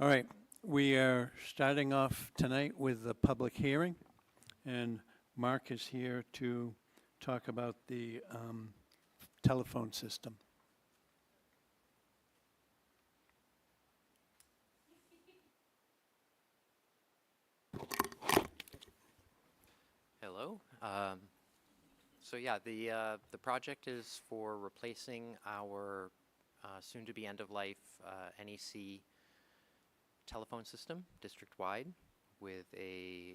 All right, we are starting off tonight with the public hearing, and Mark is here to talk about the telephone system. Hello. So yeah, the project is for replacing our soon-to-be end-of-life NEC telephone system district-wide with a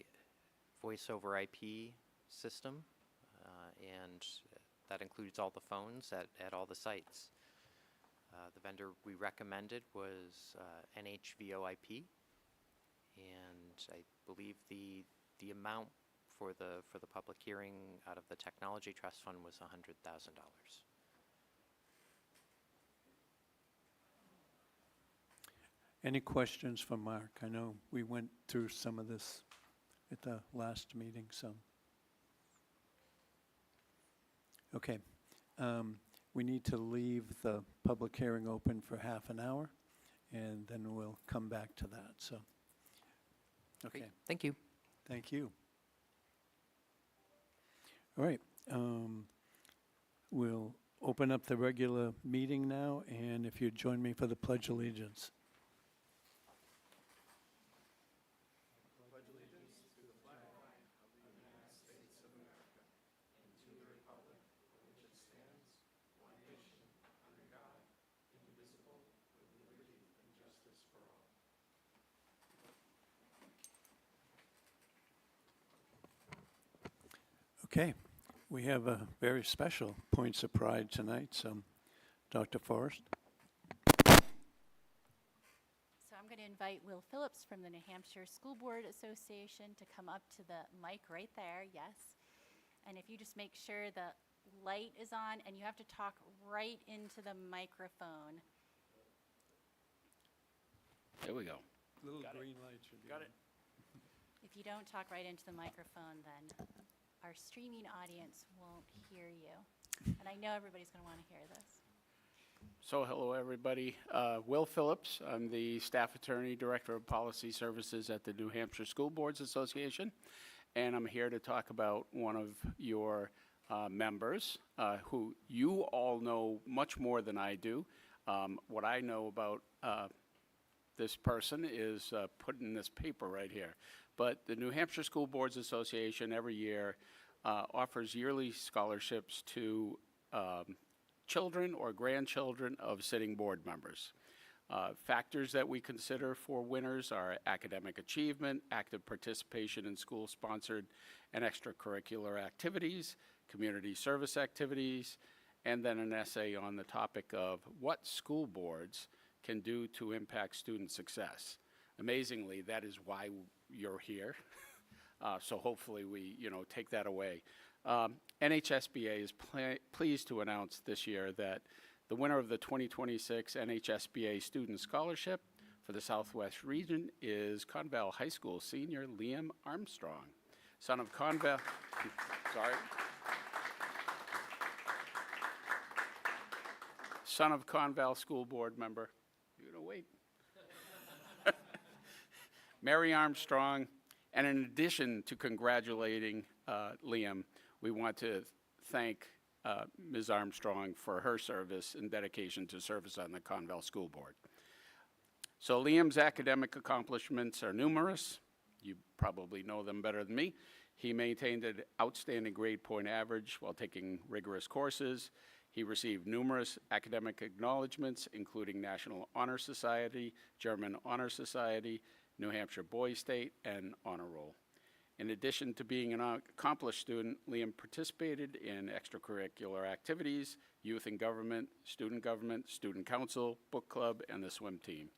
voice-over IP system, and that includes all the phones at all the sites. The vendor we recommended was NHVoIP, and I believe the amount for the public hearing out of the Technology Trust Fund was $100,000. Any questions for Mark? I know we went through some of this at the last meeting, so. Okay. We need to leave the public hearing open for half an hour, and then we'll come back to that, so. Okay. Great. Thank you. Thank you. All right. We'll open up the regular meeting now, and if you'd join me for the Pledge of Allegiance. Okay, we have a very special Points of Pride tonight, so Dr. Forrest. So I'm going to invite Will Phillips from the New Hampshire School Board Association to come up to the mic right there, yes. And if you just make sure the light is on, and you have to talk right into the microphone. There we go. Little green light should be on. Got it. If you don't talk right into the microphone, then our streaming audience won't hear you. And I know everybody's going to want to hear this. So hello, everybody. Will Phillips. I'm the staff attorney, director of policy services at the New Hampshire School Boards Association. And I'm here to talk about one of your members who you all know much more than I do. What I know about this person is put in this paper right here. But the New Hampshire School Boards Association every year offers yearly scholarships to children or grandchildren of sitting board members. Factors that we consider for winners are academic achievement, active participation in school-sponsored and extracurricular activities, community service activities, and then an essay on the topic of what school boards can do to impact student success. Amazingly, that is why you're here. So hopefully we, take that away. NHSBA is pleased to announce this year that the winner of the 2026 NHSBA Student Scholarship for the Southwest region is Conval High School senior Liam Armstrong, son of Conval. Sorry. Son of Conval School Board member. You're gonna wait. Mary Armstrong, and in addition to congratulating Liam, we want to thank Ms. Armstrong for her service and dedication to service on the Conval School Board. So Liam's academic accomplishments are numerous. You probably know them better than me. He maintained an outstanding grade point average while taking rigorous courses. He received numerous academic acknowledgments, including National Honor Society, German Honor Society, New Hampshire Boys State, and Honor Roll. In addition to being an accomplished student, Liam participated in extracurricular activities, youth and government, student council, book club, and the swim team.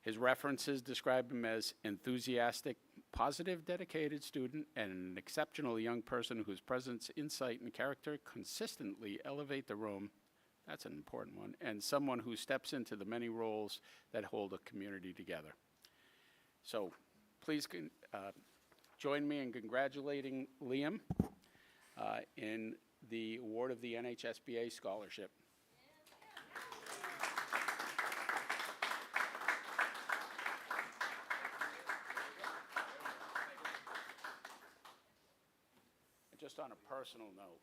His references describe him as enthusiastic, positive, dedicated student, and an exceptional young person whose presence, insight, and character consistently elevate the room. That's an important one. And someone who steps into the many roles that hold a community together. So please join me in congratulating Liam in the award of the NHSBA Scholarship. just on a personal note,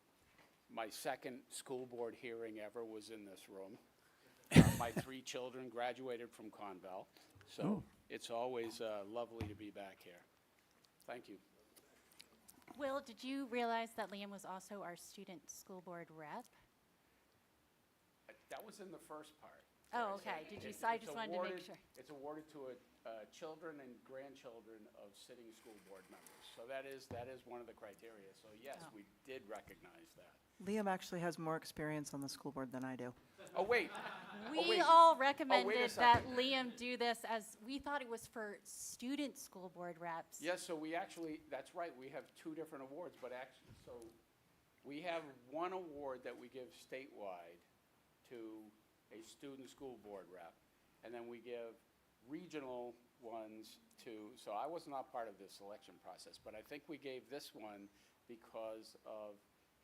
my second school board hearing ever was in this room. My 3 children graduated from Conval, so Oh. it's always lovely to be back here. Thank you. Will, did you realize that Liam was also our student school board rep? That was in the first part. Oh, okay. Did you, I just wanted to make sure. It's awarded to children and grandchildren of sitting school board members. So that is one of the criteria. So yes, Oh. we did recognize that. Liam actually has more experience on the school board than I do. Oh, wait. We wait. all a recommended that second. Liam do this as, we thought it was for student school board reps. Yes, so we actually, that's right, we have 2 different awards, but actually, so we have one award that we give statewide to a student school board rep, and then we give regional ones to, so I was not part of the selection process, but I think we gave this one because of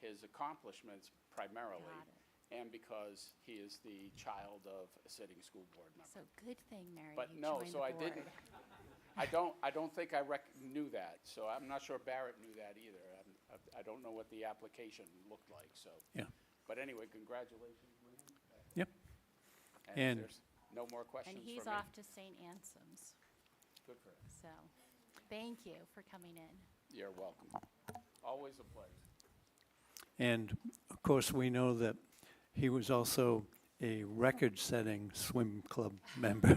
his accomplishments primarily, Got it. and because he is the child of a sitting school board member. So good thing, Mary, But you no, joined the so I board. didn't. I don't think I knew that, so I'm not sure Barrett knew that either. I don't know what the application looked like, so. Yeah. But anyway, congratulations, Liam. Yep. And And- if there's no more questions And for me. he's off to St. Anselm's, Good for him. so thank you for coming in. You're welcome. Always a pleasure. And of course, we know that he was also a record-setting swim club member.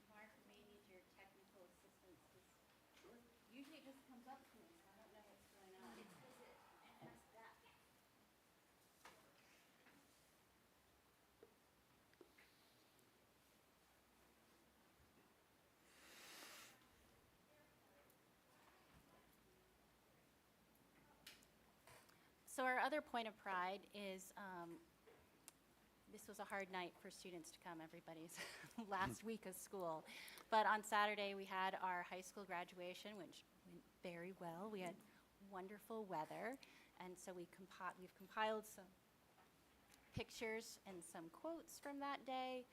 Mark may need your technical assistance. Usually it just comes up to me, so I don't know what's going on. That's that. So our other point of pride is, this was a hard night for students to come, everybody's last week of school. But on Saturday, we had our high school graduation, which went very well. We had wonderful weather, and so we've compiled some pictures and some quotes from that day.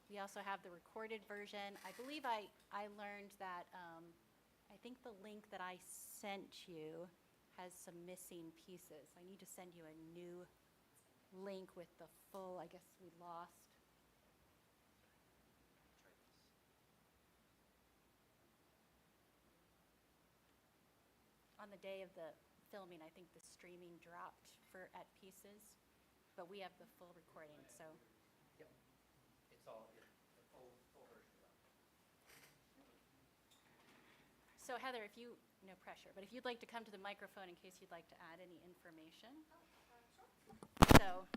We also have the recorded version. I believe I learned that, I think the link that I sent you has some missing pieces. I need to send you a new link with the full, I guess we lost. On the day of the filming, I think the streaming dropped at pieces, but we have the full recording, so. It's all, the full version of it. So Heather, if you, no pressure, but if you'd like to come to the microphone in case you'd like to add any information. So,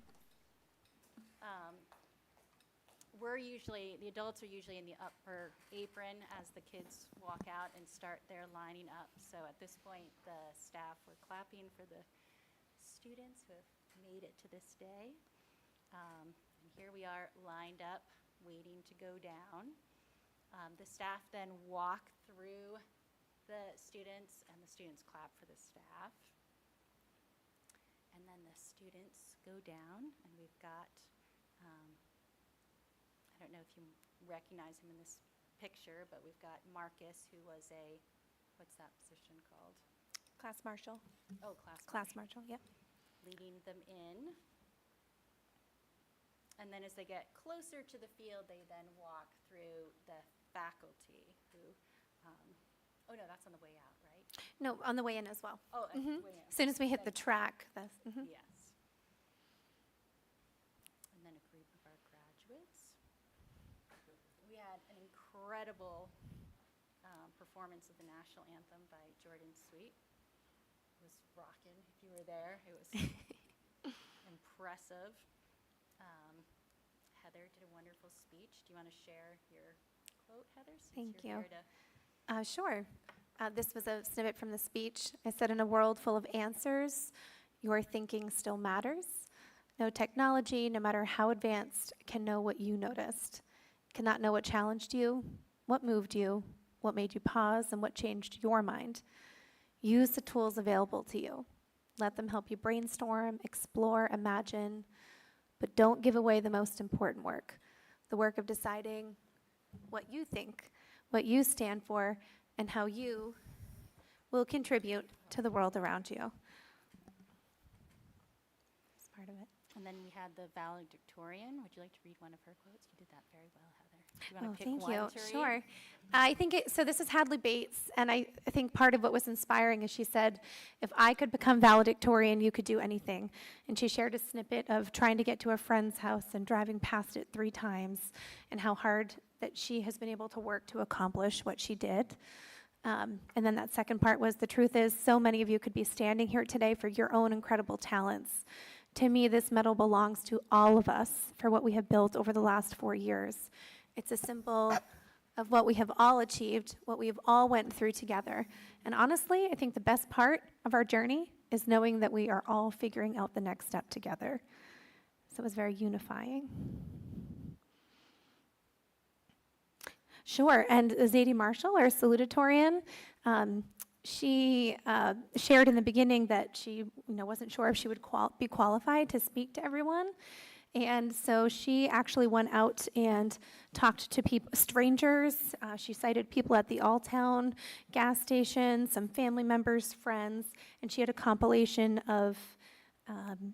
the adults are usually in the upper apron as the kids walk out and start their lining up. So at this point, the staff were clapping for the students who have made it to this day. And here we are lined up, waiting to go down. The staff then walk through the students, and the students clap for the staff. And then the students go down, and we've got, I don't know if you recognize him in this picture, but we've got Marcus, who was what's that position called? Class marshal. Oh, Class marshal, yep. leading them in. And then as they get closer to the field, they then walk through the faculty who, oh no, that's on the way out, right? No, on the way in as well. Oh, Mhm. way in. As soon as we hit the Thank you. track, Yes. And then a group of our graduates. We had an incredible performance of the national anthem by Jordan Sweet. It was rocking, if you were there. It was impressive. Heather did a wonderful speech. Do you want to share your quote, Heather? since Thank you're you. here to- Sure. This was a snippet from the speech. I said, in a world full of answers, your thinking still matters. No technology, no matter how advanced, can know what you noticed. Cannot know what challenged you, what moved you, what made you pause, and what changed your mind. Use the tools available to you. Let them help you brainstorm, explore, imagine, but don't give away the most important work, the work of deciding what you think, what you stand for, and how you will contribute to the world around you. That's part of it. And then we had the valedictorian. Would you like to read one of her quotes? You did that very well, Heather. Do you Oh, want to pick thank one you. to read? Sure. I think so. This is Hadley Bates, and I think part of what was inspiring is she said, "If I could become valedictorian, you could do anything." And she shared a snippet of trying to get to a friend's house and driving past it 3 times, and how hard that she has been able to work to accomplish what she did. And then that second part was, the truth is, so many of you could be standing here today for your own incredible talents. To me, this medal belongs to all of us for what we have built over the last 4 years. It's a symbol of what we have all achieved, what we have all went through together. And honestly, I think the best part of our journey is knowing that we are all figuring out the next step together. So it was very unifying. Sure, and Zadie Marshall, our salutatorian, she shared in the beginning that she wasn't sure if she would be qualified to speak to everyone. And so she actually went out and talked to strangers. She cited people at the Alltown gas station, some family members, friends, and she had a compilation of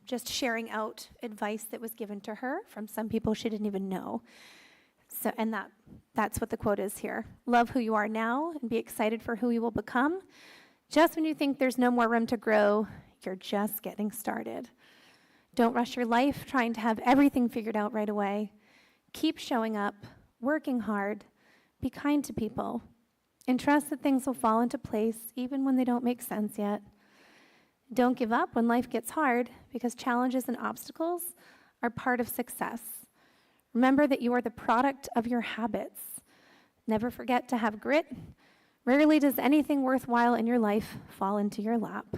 just sharing out advice that was given to her from some people she didn't even know. So, and that's what the quote is here. Love who you are now and be excited for who you will become. Just when you think there's no more room to grow, you're just getting started. Don't rush your life trying to have everything figured out right away. Keep showing up, working hard, be kind to people, and trust that things will fall into place even when they don't make sense yet. Don't give up when life gets hard, because challenges and obstacles are part of success. Remember that you are the product of your habits. Never forget to have grit. Rarely does anything worthwhile in your life fall into your lap.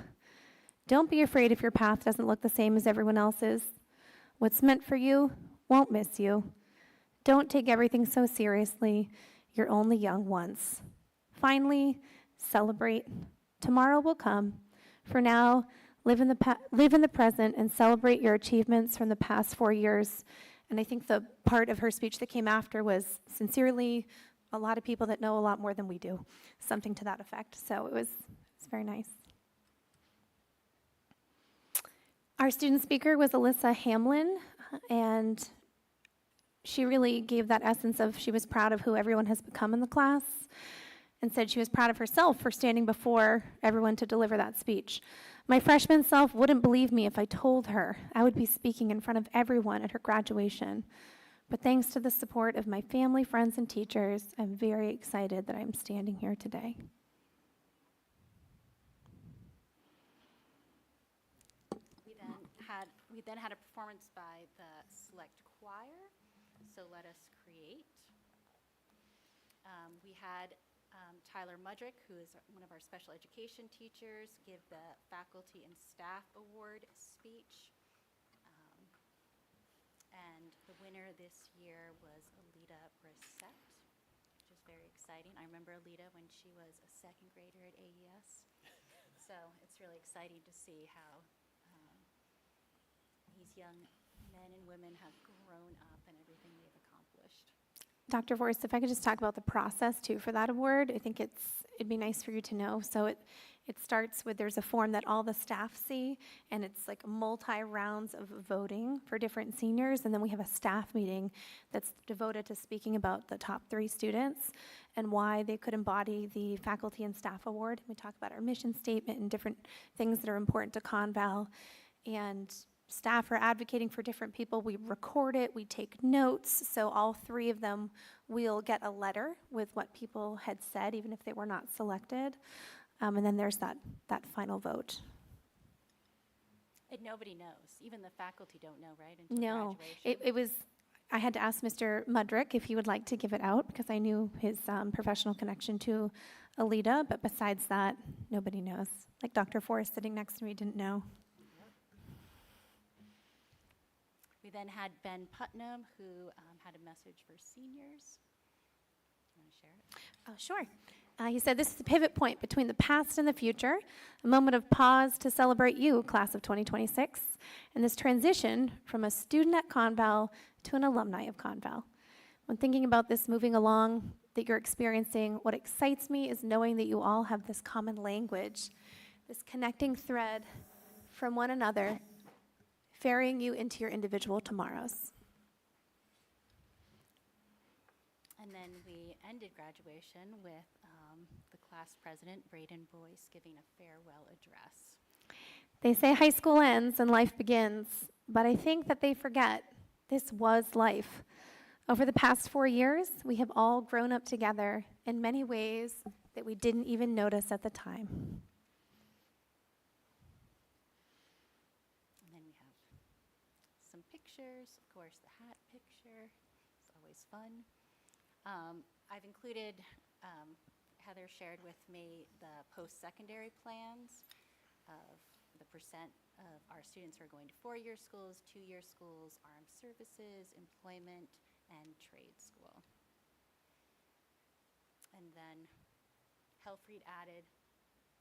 Don't be afraid if your path doesn't look the same as everyone else's. What's meant for you won't miss you. Don't take everything so seriously. You're only young once. Finally, celebrate. Tomorrow will come. For now, live in the present and celebrate your achievements from the past 4 years. And I think the part of her speech that came after was, sincerely, a lot of people that know a lot more than we do, something to that effect. So it was very nice. Our student speaker was Alyssa Hamlin, and she really gave that essence of she was proud of who everyone has become in the class, and said she was proud of herself for standing before everyone to deliver that speech. My freshman self wouldn't believe me if I told her I would be speaking in front of everyone at her graduation. But thanks to the support of my family, friends, and teachers, I'm very excited that I'm standing here today. We then had a performance by the select choir, So Let Us Create. We had Tyler Mudrick, who is one of our special education teachers, give the Faculty and Staff Award speech. And the winner this year was Alita Brissett, which is very exciting. I remember Alita when she was a second grader at AES. So it's really exciting to see how these young men and women have grown up and everything they've accomplished. Dr. Forrest, if I could just talk about the process too for that award, I think it'd be nice for you to know. So it starts with, there's a form that all the staff see, and it's like multi-rounds of voting for different seniors, and then we have a staff meeting that's devoted to speaking about the top 3 students and why they could embody the Faculty and Staff Award. We talk about our mission statement and different things that are important to Conval, and staff are advocating for different people. We record it, we take notes, so all 3 of them will get a letter with what people had said, even if they were not selected. And then there's that final vote. And nobody knows. Even the faculty don't know, right? Until No, graduation. I had to ask Mr. Mudrick if he would like to give it out, because I knew his professional connection to Alita, but besides that, nobody knows. Like Dr. Forrest sitting next to me didn't know. We then had Ben Putnam, who had a message for seniors. Do you want to share it? Oh, sure. He said, "This is a pivot point between the past and the future, a moment of pause to celebrate you, class of 2026, and this transition from a student at Conval to an alumni of Conval. When thinking about this moving along that you're experiencing, what excites me is knowing that you all have this common language, this connecting thread from one another, ferrying you into your individual tomorrows." And then we ended graduation with the class president, Braden Boyce, giving a farewell address. They say high school ends and life begins, but I think that they forget this was life. Over the past 4 years, we have all grown up together in many ways that we didn't even notice at the time. And then we have some pictures, of course, the hat picture, it's always fun. I've included, Heather shared with me the post-secondary plans of the percent of our students who are going to 4-year schools, 2-year schools, armed services, employment, and trade school. And then Helfried added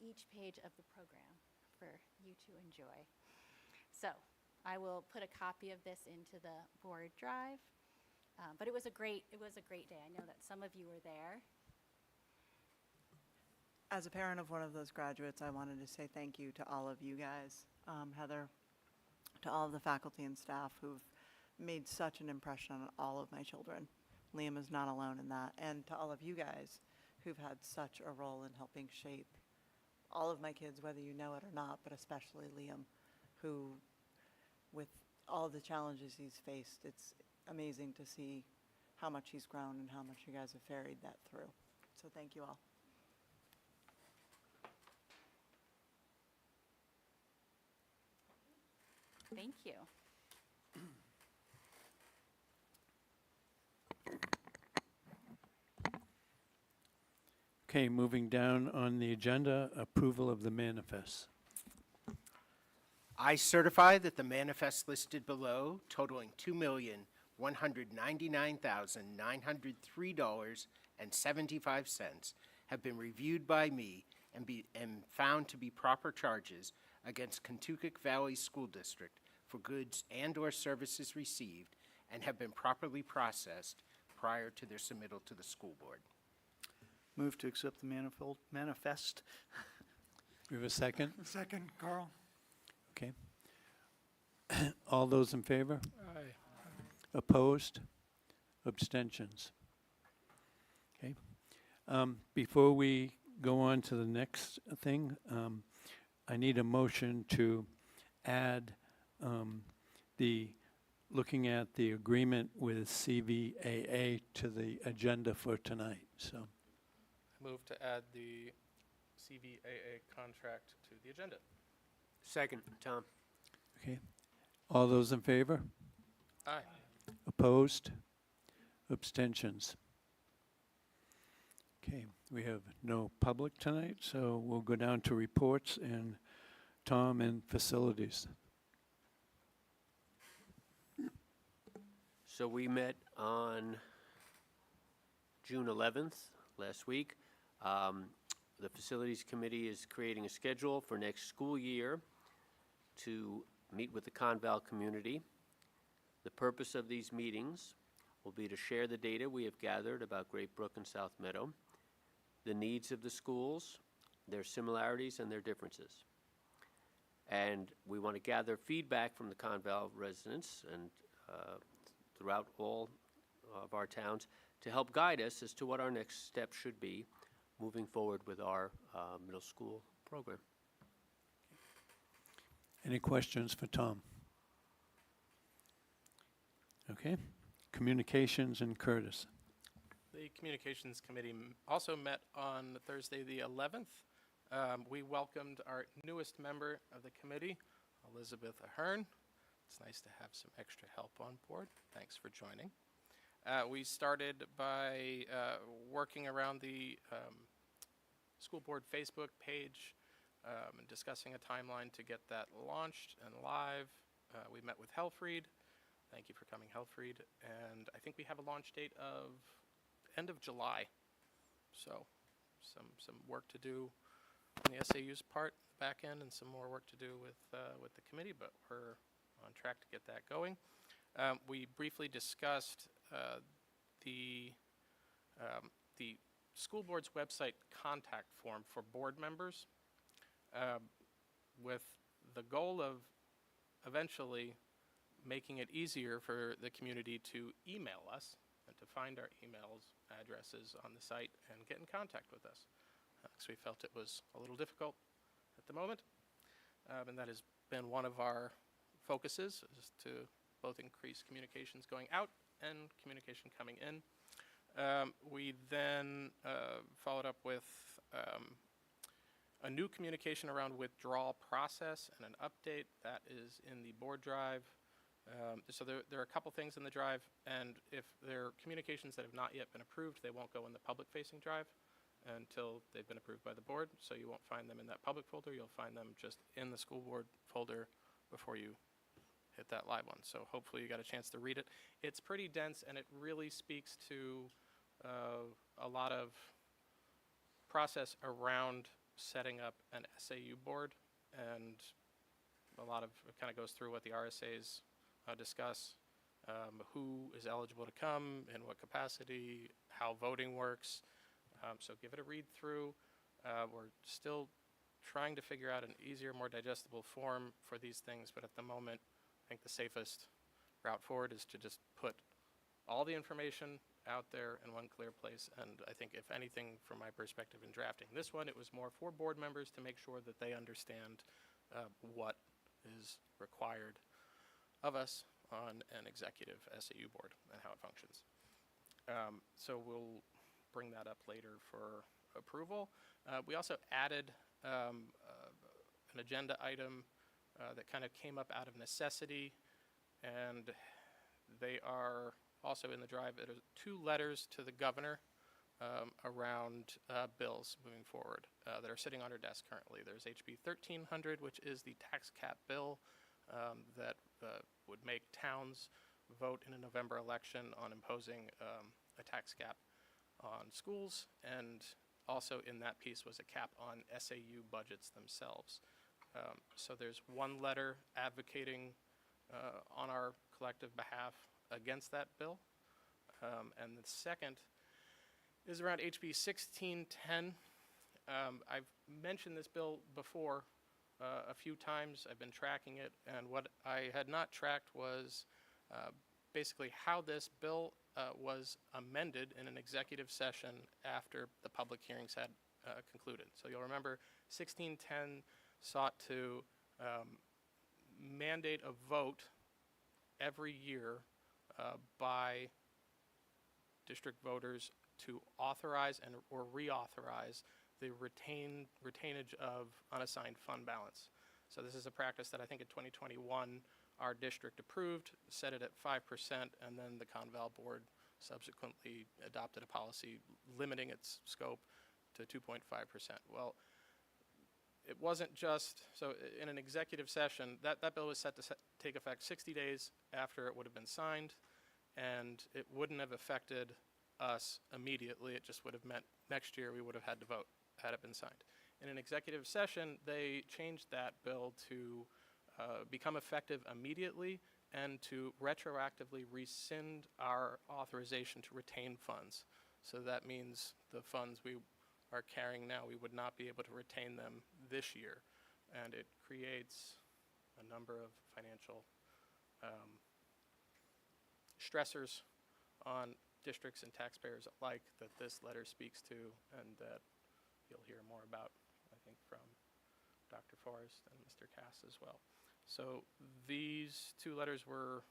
each page of the program for you to enjoy. So I will put a copy of this into the board drive. But it was a great day. I know that some of you were there. As a parent of one of those graduates, I wanted to say thank you to all of you guys, Heather, to all of the faculty and staff who've made such an impression on all of my children. Liam is not alone in that. And to all of you guys who've had such a role in helping shape all of my kids, whether you know it or not, but especially Liam, who, with all the challenges he's faced, it's amazing to see how much he's grown and how much you guys have ferried that through. So thank you all. Thank you. Okay, moving down on the agenda, approval of the manifest. I certify that the manifest listed below, totaling $2,199,903.75, have been reviewed by me and found to be proper charges against Kentucky Valley School District for goods and/or services received and have been properly processed prior to their submittal to the school board. Move to accept the manifest. We have a second? Second, Carl. Okay. All those in favor? Aye. Opposed? Abstentions? Okay. Before we go on to the next thing, I need a motion to add looking at the agreement with CVAA to the agenda for tonight. So, Move to add the CVAA contract to the agenda. Second, Tom. okay. All those in favor? Aye. Opposed? Abstentions? Okay, we have no public tonight, so we'll go down to reports and Tom and facilities. So we met on June 11th, last week. The Facilities Committee is creating a schedule for next school year to meet with the Conval community. The purpose of these meetings will be to share the data we have gathered about Great Brook and South Meadow, the needs of the schools, their similarities and their differences. And we want to gather feedback from the Conval residents and throughout all of our towns to help guide us as to what our next step should be moving forward with our middle school program. Any questions for Tom? Okay, communications and Curtis. The Communications Committee also met on Thursday the 11th. We welcomed our newest member of the committee, Elizabeth Ahern. It's nice to have some extra help on board. Thanks for joining. We started by working around the school board Facebook page and discussing a timeline to get that launched and live. We met with Helfried. Thank you for coming, Helfried. And I think we have a launch date of end of July. So some work to do on the SAU's part, back end, and some more work to do with the committee, but we're on track to get that going. We briefly discussed the school board's website contact form for board members, with the goal of eventually making it easier for the community to email us and to find our emails addresses on the site and get in contact with us, because we felt it was a little difficult at the moment, and that has been one of our focuses, is to both increase communications going out and communication coming in. We then followed up with a new communication around withdrawal process and an update that is in the board drive. So there are a couple things in the drive, and if there are communications that have not yet been approved, they won't go in the public-facing drive until they've been approved by the board, so you won't find them in that public folder. You'll find them just in the school board folder before you hit that live one. So hopefully you got a chance to read it. It's pretty dense, and it really speaks to a lot of process around setting up an SAU board, and a lot of it kind of goes through what the RSAs discuss, who is eligible to come, in what capacity, how voting works. So give it a read through. We're still trying to figure out an easier, more digestible form for these things, but at the moment, I think the safest route forward is to just put all the information out there in one clear place. And I think, if anything, from my perspective in drafting this one, it was more for board members to make sure that they understand what is required of us on an executive SAU board and how it functions. So we'll bring that up later for approval. We also added an agenda item that kind of came up out of necessity, and they are also in the drive. There are 2 letters to the governor around bills moving forward that are sitting on her desk currently. There's HB 1300, which is the tax cap bill that would make towns vote in a November election on imposing a tax cap on schools, and also in that piece was a cap on SAU budgets themselves. So there's one letter advocating on our collective behalf against that bill, and the second is around HB 1610. I've mentioned this bill before a few times. I've been tracking it, and what I had not tracked was basically how this bill was amended in an executive session after the public hearings had concluded. So you'll remember 1610 sought to mandate a vote every year by district voters to authorize and or reauthorize the retainage of unassigned fund balance. So this is a practice that I think in 2021 our district approved, set it at 5%, and then the Conval board subsequently adopted a policy limiting its scope to 2.5%. Well, it wasn't just, so in an executive session, that bill was set to take effect 60 days after it would have been signed, and it wouldn't have affected us immediately. It just would have meant next year we would have had to vote had it been signed. In an executive session, they changed that bill to become effective immediately and to retroactively rescind our authorization to retain funds. So that means the funds we are carrying now, we would not be able to retain them this year. And it creates a number of financial stressors on districts and taxpayers alike that this letter speaks to, and that you'll hear more about, I think, from Dr. Forrest and Mr. Cass as well. So these 2 letters were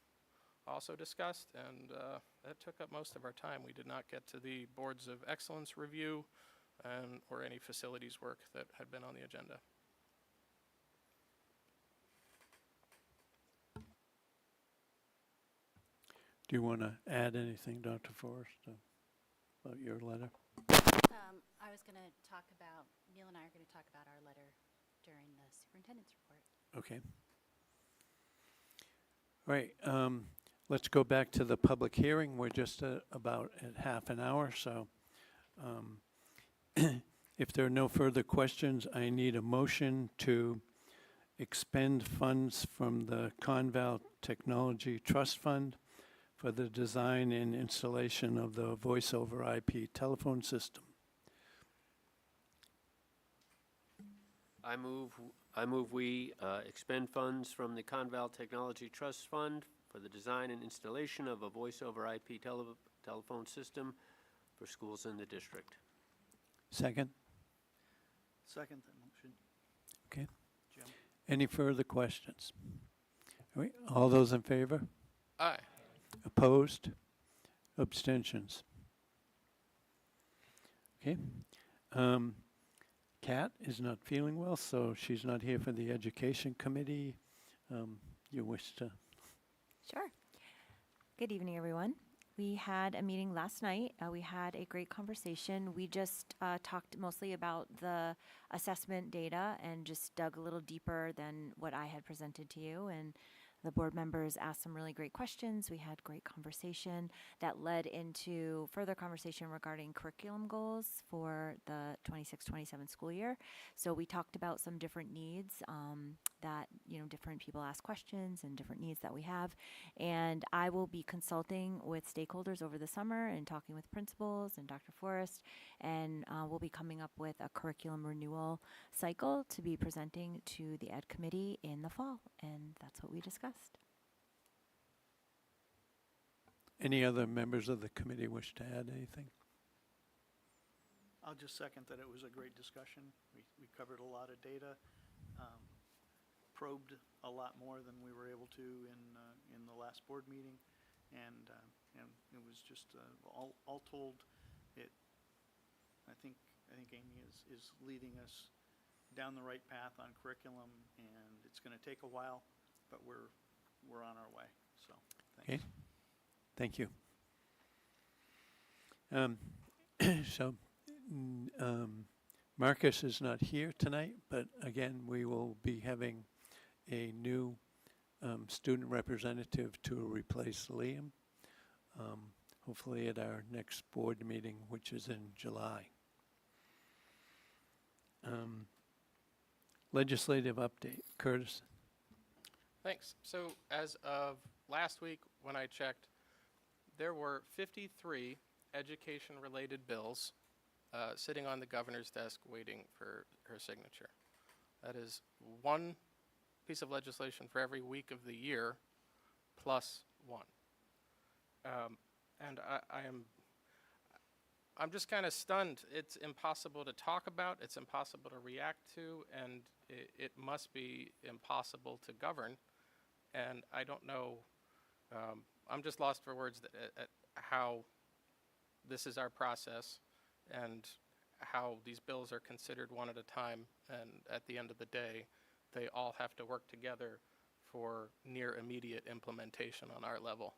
also discussed, and that took up most of our time. We did not get to the Boards of Excellence review or any facilities work that had been on the agenda. Do you want to add anything, Dr. Forrest, about your letter? I was going to talk about, Neil and I are going to talk about our letter during the superintendent's report. Okay. All right, let's go back to the public hearing. We're just about at half an hour, so If there are no further questions, I need a motion to expend funds from the Conval Technology Trust Fund for the design and installation of the voice over IP telephone system. I move we expend funds from the Conval Technology Trust Fund for the design and installation of a voice over IP telephone system for schools in the district. Second? Second that motion. Okay. Jim? Any further questions? All right, all those in favor? Aye. Opposed? Abstentions? Okay. Kat is not feeling well, so she's not here for the Education Committee. You wish to? Sure. Good evening, everyone. We had a meeting last night. We had a great conversation. We just talked mostly about the assessment data and just dug a little deeper than what I had presented to you. And the board members asked some really great questions. We had great conversation that led into further conversation regarding curriculum goals for the 26-27 school year. So we talked about some different needs that, different people ask questions and different needs that we have. And I will be consulting with stakeholders over the summer and talking with principals and Dr. Forrest. And we'll be coming up with a curriculum renewal cycle to be presenting to the Ed Committee in the fall. And that's what we discussed. Any other members of the committee wish to add anything? I'll just second that it was a great discussion. We covered a lot of data, probed a lot more than we were able to in the last board meeting, and it was just all told. I think Amy is leading us down the right path on curriculum, and it's going to take a while, but we're on our way. So thanks. Okay. Thank you. So Marcus is not here tonight, but again, we will be having a new student representative to replace Liam, hopefully at our next board meeting, which is in July. Legislative update. Curtis? Thanks. So as of last week, when I checked, there were 53 education-related bills sitting on the governor's desk waiting for her signature. That is one piece of legislation for every week of the year, plus one. And I'm just kind of stunned. It's impossible to talk about, it's impossible to react to, and it must be impossible to govern. And I don't know, I'm just lost for words at how this is our process and how these bills are considered one at a time, and at the end of the day, they all have to work together for near immediate implementation on our level.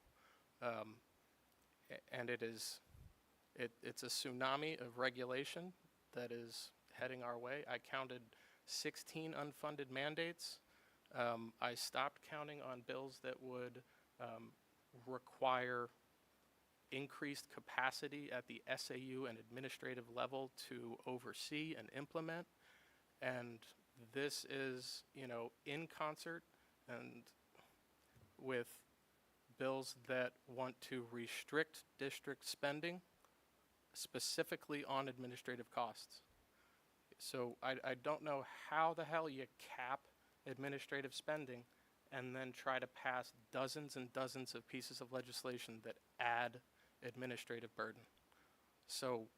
And it's a tsunami of regulation that is heading our way. I counted 16 unfunded mandates. I stopped counting on bills that would require increased capacity at the SAU and administrative level to oversee and implement. And this is, in concert and with bills that want to restrict district spending, specifically on administrative costs. So I don't know how the hell you cap administrative spending and then try to pass dozens and dozens of pieces of legislation that add administrative burden. So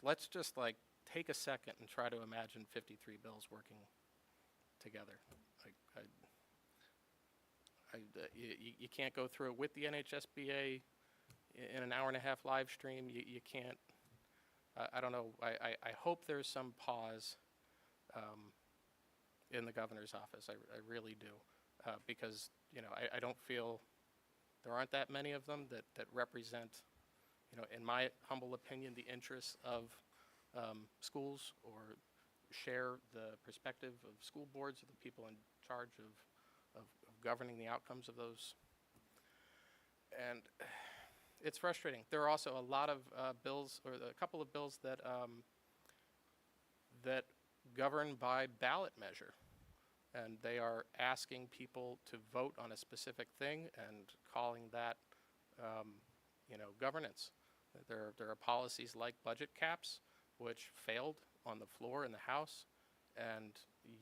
let's just take a second and try to imagine 53 bills working together. You can't go through it with the NHSBA in an hour-and-a-half live stream. You can't, I don't know, I hope there's some pause in the governor's office. I really do, because I don't feel there aren't that many of them that represent, in my humble opinion, the interests of schools or share the perspective of school boards or the people in charge of governing the outcomes of those. And it's frustrating. There are also a lot of bills, or a couple of bills that that govern by ballot measure. And they are asking people to vote on a specific thing and calling that, governance. There are policies like budget caps, which failed on the floor in the House, and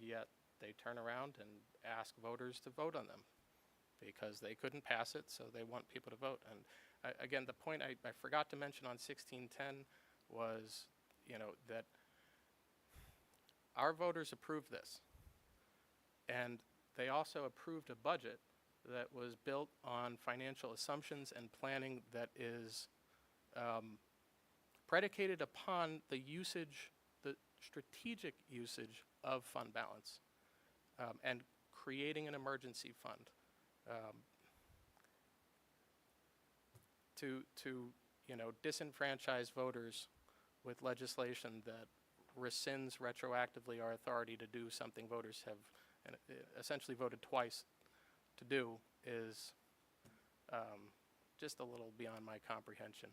yet they turn around and ask voters to vote on them because they couldn't pass it, so they want people to vote. And again, the point I forgot to mention on 1610 was, that our voters approved this. And they also approved a budget that was built on financial assumptions and planning that is predicated upon the strategic usage of fund balance and creating an emergency fund to disenfranchise voters with legislation that rescinds retroactively our authority to do something voters have essentially voted twice to do is just a little beyond my comprehension.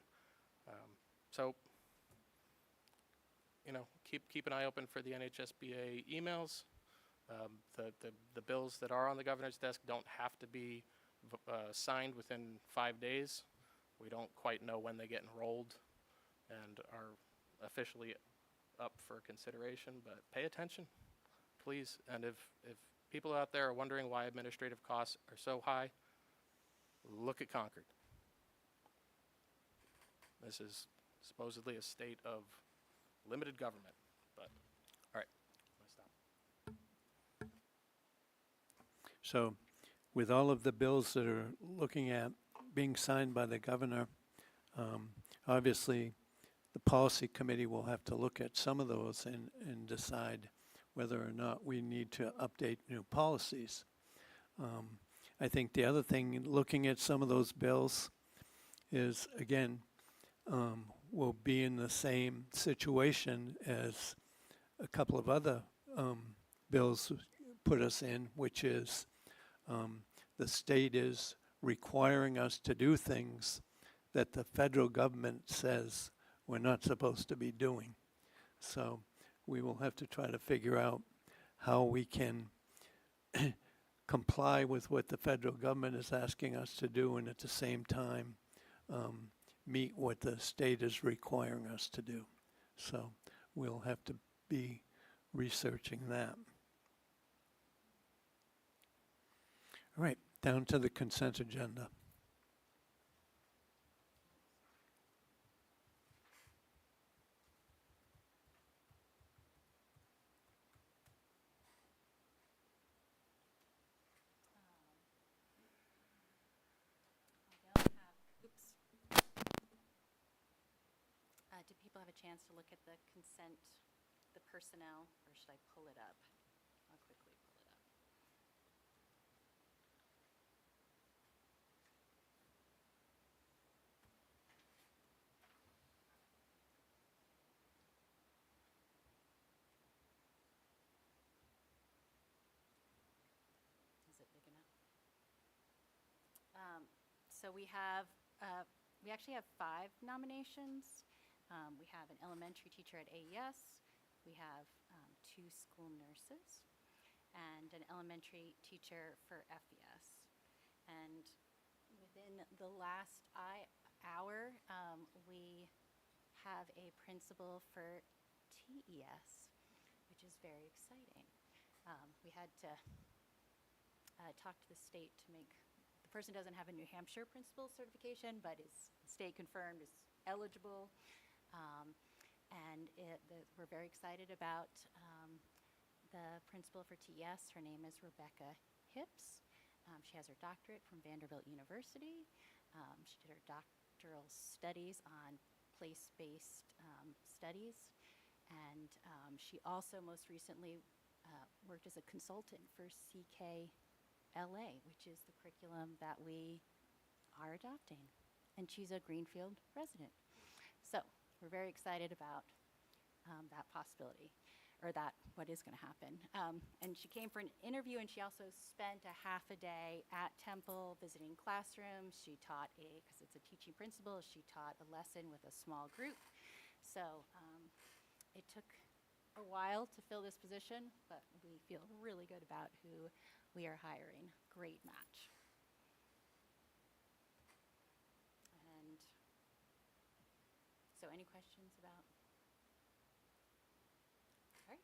So, keep an eye open for the NHSBA emails. The bills that are on the governor's desk don't have to be signed within 5 days. We don't quite know when they get enrolled and are officially up for consideration, but pay attention, please. And if people out there are wondering why administrative costs are so high, look at Concord. This is supposedly a state of limited government, but all right, I'm gonna stop. So with all of the bills that are looking at being signed by the governor, obviously the policy committee will have to look at some of those and decide whether or not we need to update new policies. I think the other thing, looking at some of those bills, is, again, we'll be in the same situation as a couple of other bills put us in, which is the state is requiring us to do things that the federal government says we're not supposed to be doing. So we will have to try to figure out how we can comply with what the federal government is asking us to do and at the same time meet what the state is requiring us to do. So we'll have to be researching that. All right, down to the consent agenda. Did people have a chance to look at the consent, the personnel, or should I pull it up? I'll quickly pull it up. Is it big enough? So we actually have 5 nominations. We have an elementary teacher at AES, we have 2 school nurses, and an elementary teacher for FES. And within the last hour, we have a principal for TES, which is very exciting. We had to talk to the state to make, the person doesn't have a New Hampshire principal certification, but is state confirmed, is eligible. And we're very excited about the principal for TES. Her name is Rebecca Hips. She has her doctorate from Vanderbilt University. She did her doctoral studies on place-based studies. And she also most recently worked as a consultant for CVEA, which is the curriculum that we are adopting. And she's a Greenfield resident. So we're very excited about that possibility, or what is going to happen. And she came for an interview, and she also spent a half a day at Temple visiting classrooms. She taught because it's a teaching principal, she taught a lesson with a small group. So it took a while to fill this position, but we feel really good about who we are hiring. Great match. And so any questions about? All right.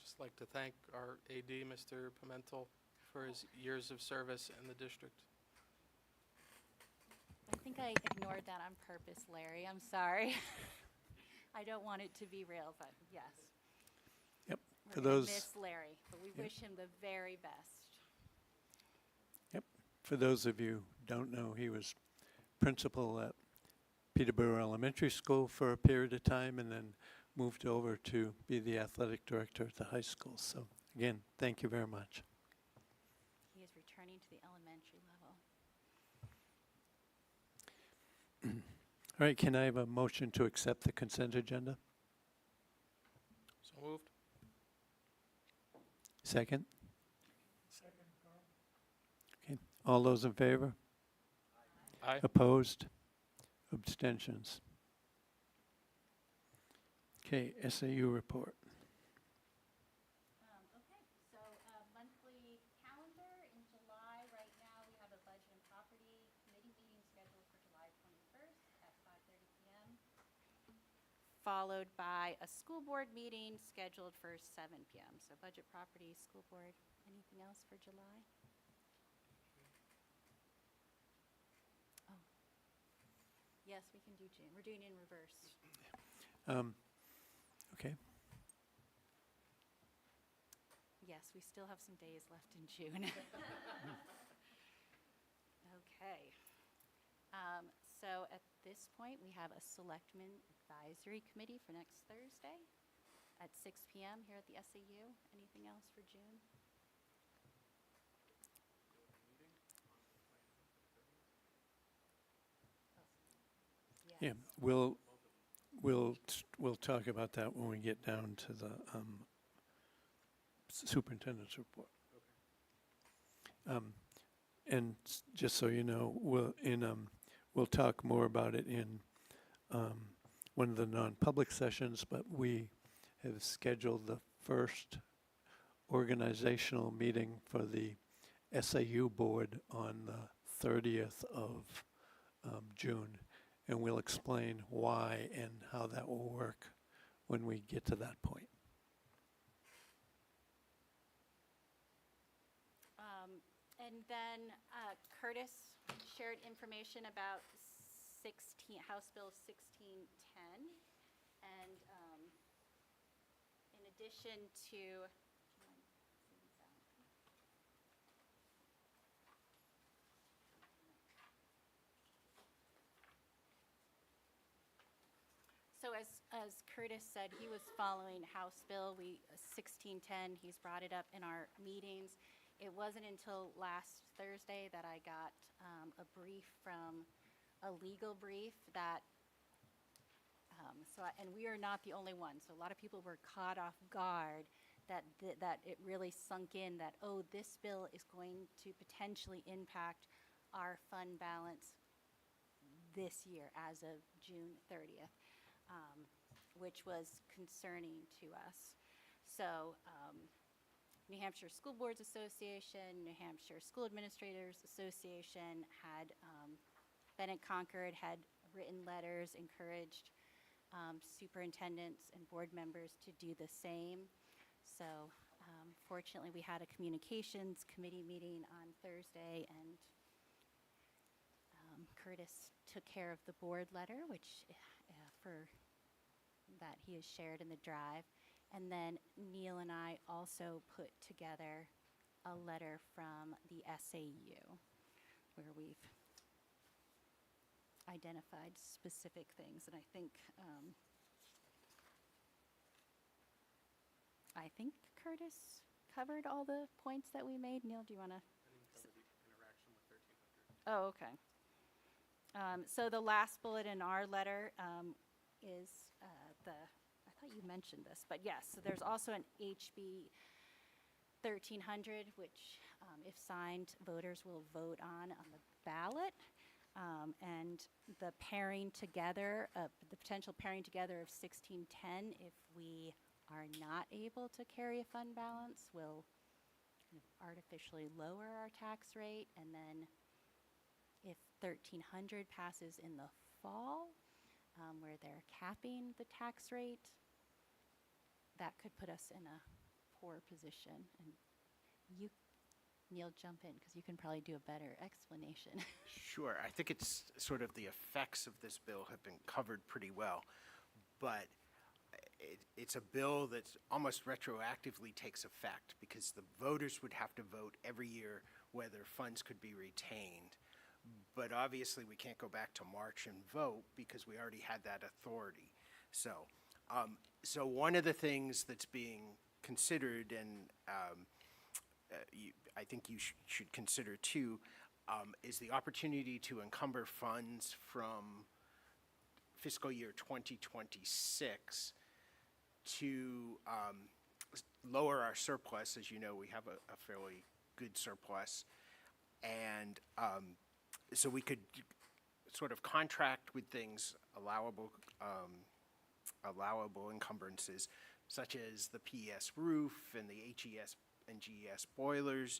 Just like to thank our AD, Mr. Pimentel, for his years of service in the district. I think I ignored that on purpose, Larry. I'm sorry. I don't want it to be real, but yes. Yep. We're For gonna those, miss Larry, but we Yep. wish him the very best. for those of you who don't know, he was principal at Peterborough Elementary School for a period of time and then moved over to be the athletic director at the high school. So again, thank you very much. He is returning to the elementary level. All right, can I have a motion to accept the consent agenda? So moved. Second? Second, Carl. Okay, all those in favor? Aye. Opposed? Abstentions? Okay, SAU report. Okay, so monthly calendar in July, right now, we have a budget and property committee meeting scheduled for July 21st at 5:30 p.m. Followed by a school board meeting scheduled for 7 p.m. So budget, property, school board, anything else for July? Oh, yes, we can do June. We're doing it in reverse. Okay, Yes, we still have some days left in June. Okay. So at this point, we have a Selectmen Advisory Committee for next Thursday at 6 p.m. here at the SAU. Anything else for June? yeah, Yes. we'll talk about that when we get down to the superintendent's report. And just so you know, we'll talk more about it in one of the non-public sessions, but we have scheduled the first organizational meeting for the SAU board on the 30th of June. And we'll explain why and how that will work when we get to that point. And then Curtis shared information about House Bill 1610. And in addition to, so as Curtis said, he was following House Bill 1610. He's brought it up in our meetings. It wasn't until last Thursday that I got a brief from a legal brief that, and we are not the only ones. So a lot of people were caught off guard that it really sunk in that, oh, this bill is going to potentially impact our fund balance this year as of June 30th, which was concerning to us. So New Hampshire School Boards Association, New Hampshire School Administrators Association had, Bennett Concord had written letters, encouraged superintendents and board members to do the same. So fortunately, we had a communications committee meeting on Thursday, and Curtis took care of the board letter, which that he has shared in the drive. And then Neil and I also put together a letter from the SAU where we've identified specific things. And I think Curtis covered all the points that we made. Neil, do you want to? I didn't cover the interaction with 1300. Oh, okay. So the last bullet in our letter is I thought you mentioned this, but yes, so there's also an HB 1300, which if signed, voters will vote on the ballot. And the pairing together, the potential pairing together of 1610, if we are not able to carry a fund balance, will kind of artificially lower our tax rate. And then if 1300 passes in the fall, where they're capping the tax rate, that could put us in a poor position. And you, Neil, jump in, because you can probably do a better explanation. Sure, I think it's sort of the effects of this bill have been covered pretty well, but it's a bill that almost retroactively takes effect because the voters would have to vote every year whether funds could be retained. But obviously, we can't go back to March and vote because we already had that authority. So, so one of the things that's being considered, and I think you should consider too, is the opportunity to encumber funds from fiscal year 2026 to lower our surplus. As you know, we have a fairly good surplus, and so we could sort of contract with things, allowable encumbrances, such as the PES roof and the HES and GES boilers.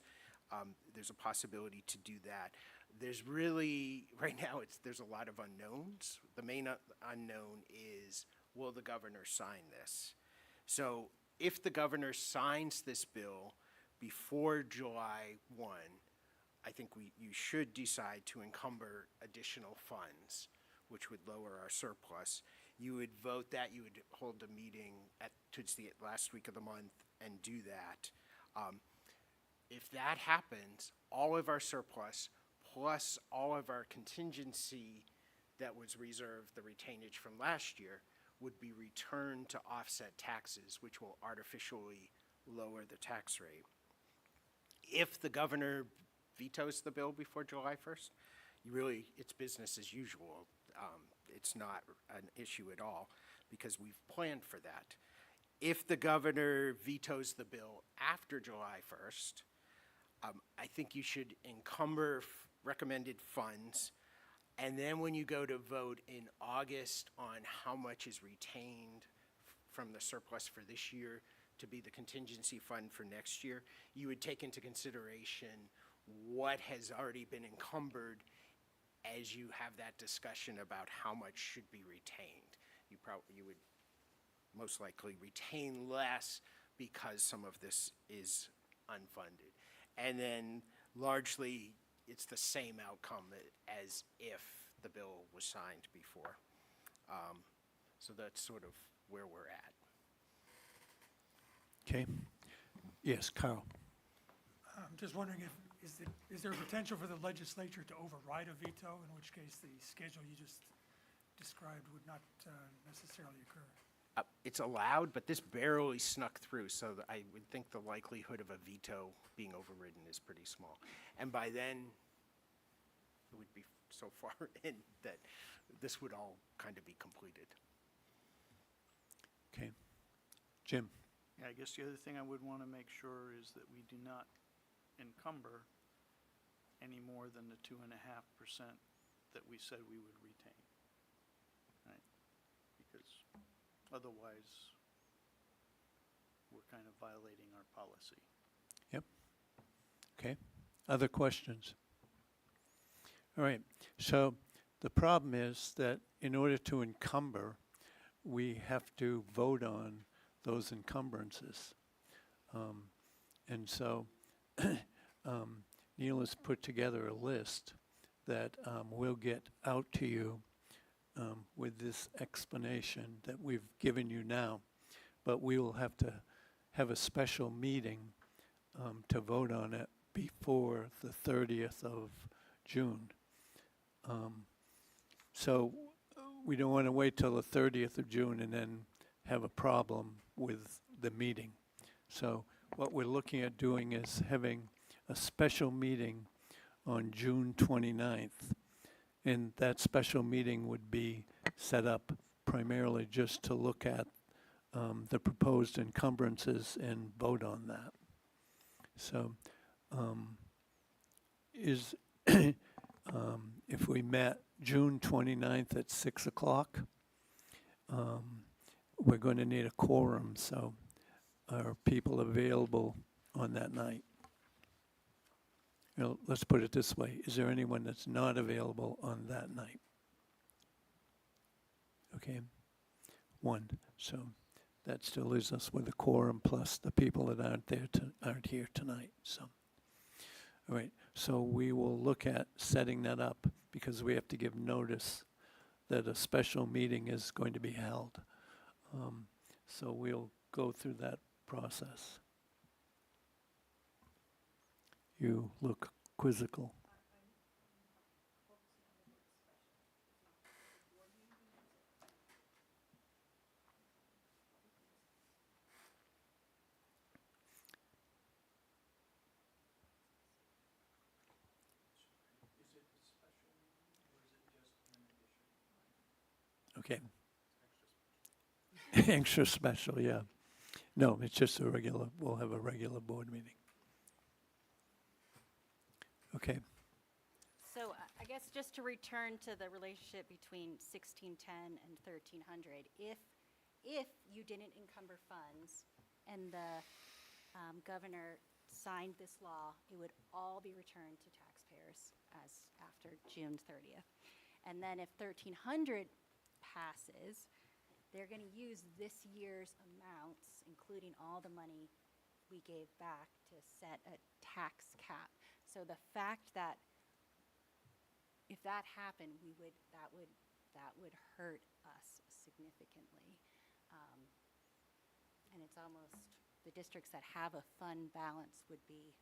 There's a possibility to do that. There's really, right now, there's a lot of unknowns. The main unknown is, will the governor sign this? So if the governor signs this bill before July 1, I think you should decide to encumber additional funds, which would lower our surplus. You would vote that, you would hold a meeting towards the last week of the month and do that. If that happens, all of our surplus plus all of our contingency that was reserved, the retainage from last year, would be returned to offset taxes, which will artificially lower the tax rate. If the governor vetoes the bill before July 1st, it's business as usual. It's not an issue at all because we've planned for that. If the governor vetoes the bill after July 1st, I think you should encumber recommended funds, and then when you go to vote in August on how much is retained from the surplus for this year to be the contingency fund for next year, you would take into consideration what has already been encumbered as you have that discussion about how much should be retained. You would most likely retain less because some of this is unfunded. And then largely, it's the same outcome as if the bill was signed before. So that's sort of where we're at. Okay. Yes, Carl. I'm just wondering is there a potential for the legislature to override a veto, in which case the schedule you just described would not necessarily occur? It's allowed, but this barely snuck through, so I would think the likelihood of a veto being overridden is pretty small. And by then, it would be so far in that this would all kind of be completed. Okay. Jim. Yeah, I guess the other thing I would want to make sure is that we do not encumber any more than the 2.5% that we said we would retain, right? Because otherwise, we're kind of violating our policy. Yep. Okay. Other questions? All right. So the problem is that in order to encumber, we have to vote on those encumbrances. And so Neil has put together a list that we'll get out to you with this explanation that we've given you now. But we will have to have a special meeting to vote on it before the 30th of June. So we don't want to wait till the 30th of June and then have a problem with the meeting. So what we're looking at doing is having a special meeting on June 29th. And that special meeting would be set up primarily just to look at the proposed encumbrances and vote on that. So if if we met June 29th at 6 o'clock, we're going to need a quorum, so are people available on that night? You know, let's put it this way. Is there anyone that's not available on that night? Okay, one. So that still leaves us with a quorum plus the people that aren't here tonight. So, all right. So we will look at setting that up because we have to give notice that a special meeting is going to be held. So we'll go through that process. You look quizzical. Okay. Extra special, yeah. No, it's just a regular, we'll have a regular board meeting. Okay. So I guess just to return to the relationship between 1610 and 1300, if you didn't encumber funds and the governor signed this law, it would all be returned to taxpayers as after June 30th. And then if 1300 passes, they're going to use this year's amounts, including all the money we gave back, to set a tax cap. So the fact that if that happened, that would hurt us significantly. And it's almost, the districts that have a fund balance would be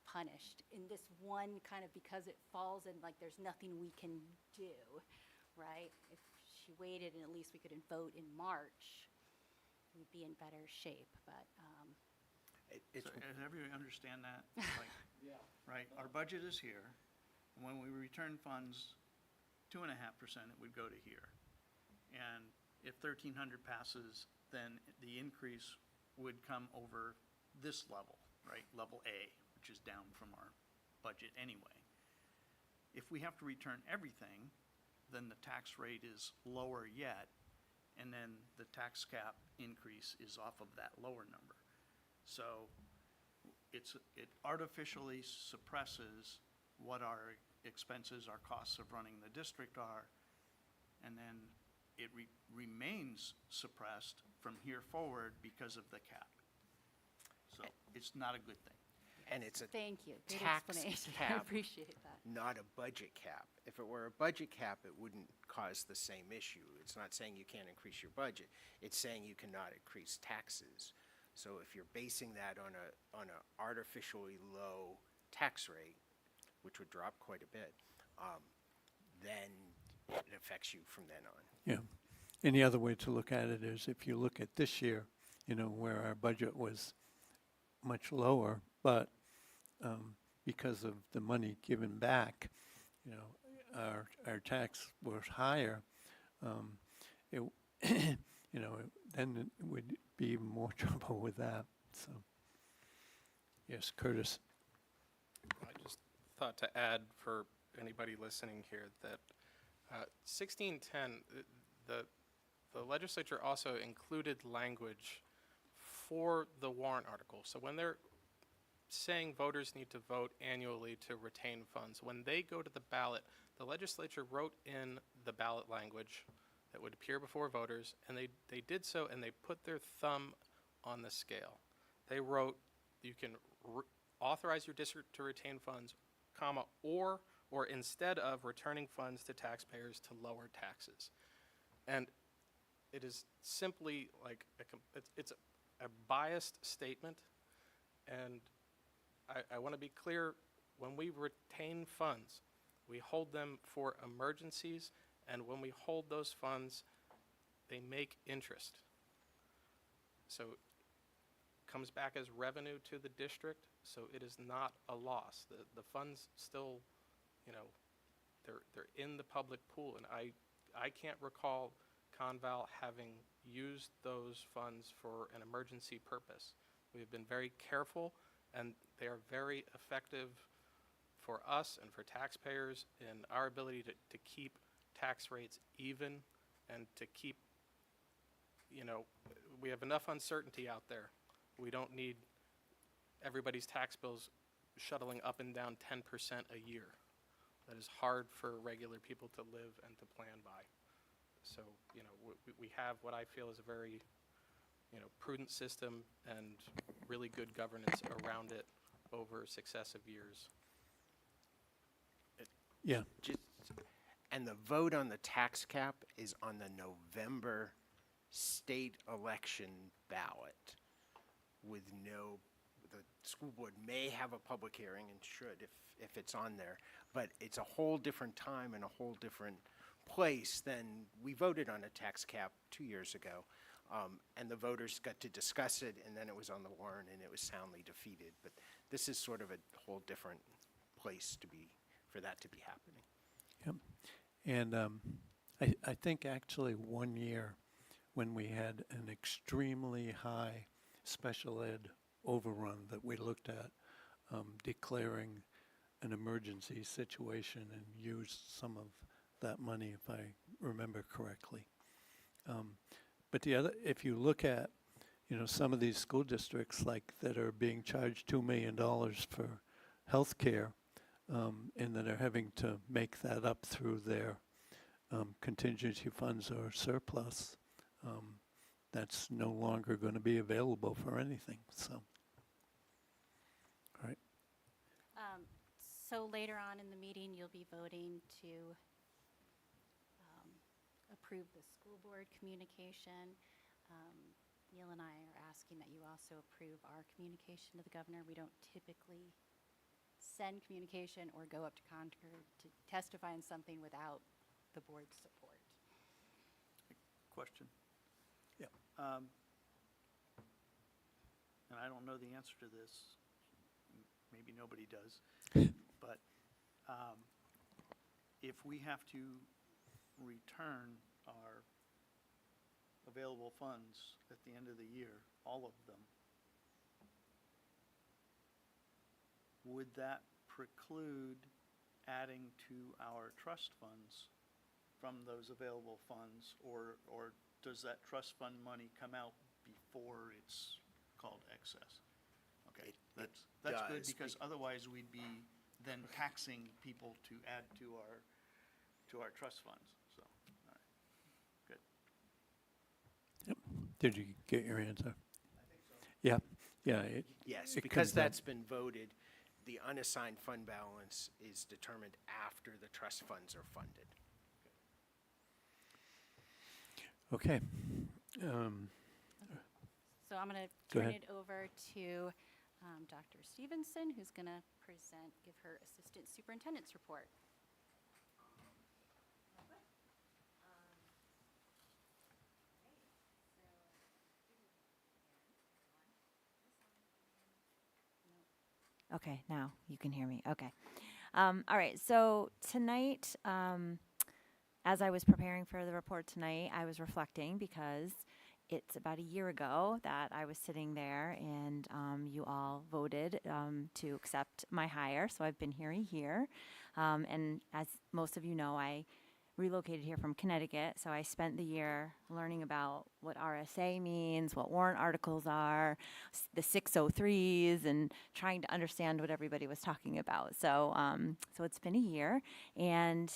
punished in this one kind of, because it falls in like there's nothing we can do, right? If she waited and at least we could vote in March, we'd be in better shape, but, So does everybody understand that? Like, right, our budget is here, and when we return funds, 2.5%, it would go to here. And if 1300 passes, then the increase would come over this level, right, level A, which is down from our budget anyway. If we have to return everything, then the tax rate is lower yet, and then the tax cap increase is off of that lower number. So it artificially suppresses what our expenses, our costs of running the district are, and then it remains suppressed from here forward because of the cap. So it's not a good thing. And it's a thank you. Good tax explanation. I cap, appreciate that. not a budget cap. If it were a budget cap, it wouldn't cause the same issue. It's not saying you can't increase your budget. It's saying you cannot increase taxes. So if you're basing that on a artificially low tax rate, which would drop quite a bit, then it affects you from then on. Yeah. Any other way to look at it is if you look at this year, you know, where our budget was much lower, but because of the money given back, you know, our tax was higher. It, you know, then it would be even more trouble with that. So, yes, Curtis. I just thought to add for anybody listening here that 1610, the legislature also included language for the warrant article. So when they're saying voters need to vote annually to retain funds, when they go to the ballot, the legislature wrote in the ballot language that would appear before voters, and they did so, and they put their thumb on the scale. They wrote, you can authorize your district to retain funds, comma, or instead of returning funds to taxpayers to lower taxes. And it is simply like, it's a biased statement, and I want to be clear, when we retain funds, we hold them for emergencies, and when we hold those funds, they make interest. So it comes back as revenue to the district, so it is not a loss. The funds still, you know, they're in the public pool, and I can't recall Conval having used those funds for an emergency purpose. We have been very careful, and they are very effective for us and for taxpayers in our ability to keep tax rates even and to keep, we have enough uncertainty out there. We don't need everybody's tax bills shuttling up and down 10% a year. That is hard for regular people to live and to plan by. So, we have what I feel is a very, prudent system and really good governance around it over successive years. Yeah, And the vote on the tax cap is on the November state election ballot with the school board may have a public hearing and should if it's on there, but it's a whole different time and a whole different place than we voted on a tax cap 2 years ago. And the voters got to discuss it, and then it was on the warrant, and it was soundly defeated. But this is sort of a whole different place for that to be happening. yep. And I think actually 1 year when we had an extremely high special ed overrun that we looked at, declaring an emergency situation and used some of that money, if I remember correctly. But if you look at, some of these school districts that are being charged $2 million for health care, and that are having to make that up through their contingency funds or surplus, that's no longer going to be available for anything, so. All right. So later on in the meeting, you'll be voting to approve the school board communication. Neil and I are asking that you also approve our communication to the governor. We don't typically send communication or go up to Concord to testify on something without the board's support. Question. Yeah. And I don't know the answer to this. Maybe nobody does. But if we have to return our available funds at the end of the year, all of them, would that preclude adding to our trust funds from those available funds, or does that trust fund money come out before it's called excess? Okay, that's good, does, because otherwise we'd be then taxing people to add to our trust funds. So, all right, good. Yep. Did you get your answer? I think so. Yeah, yeah. Yes, it because comes up. that's been voted, the unassigned fund balance is determined after the trust funds are funded. Okay. So I'm going to Go turn ahead. it over to Dr. Stevenson, who's going to give her assistant superintendent's report. Okay, now you can hear me. Okay. All right, so tonight, as I was preparing for the report tonight, I was reflecting because it's about a year ago that I was sitting there and you all voted to accept my hire. So I've been here a year. And as most of you know, I relocated here from Connecticut. So I spent the year learning about what RSA means, what warrant articles are, the 603s, and trying to understand what everybody was talking about. So, so it's been a year. And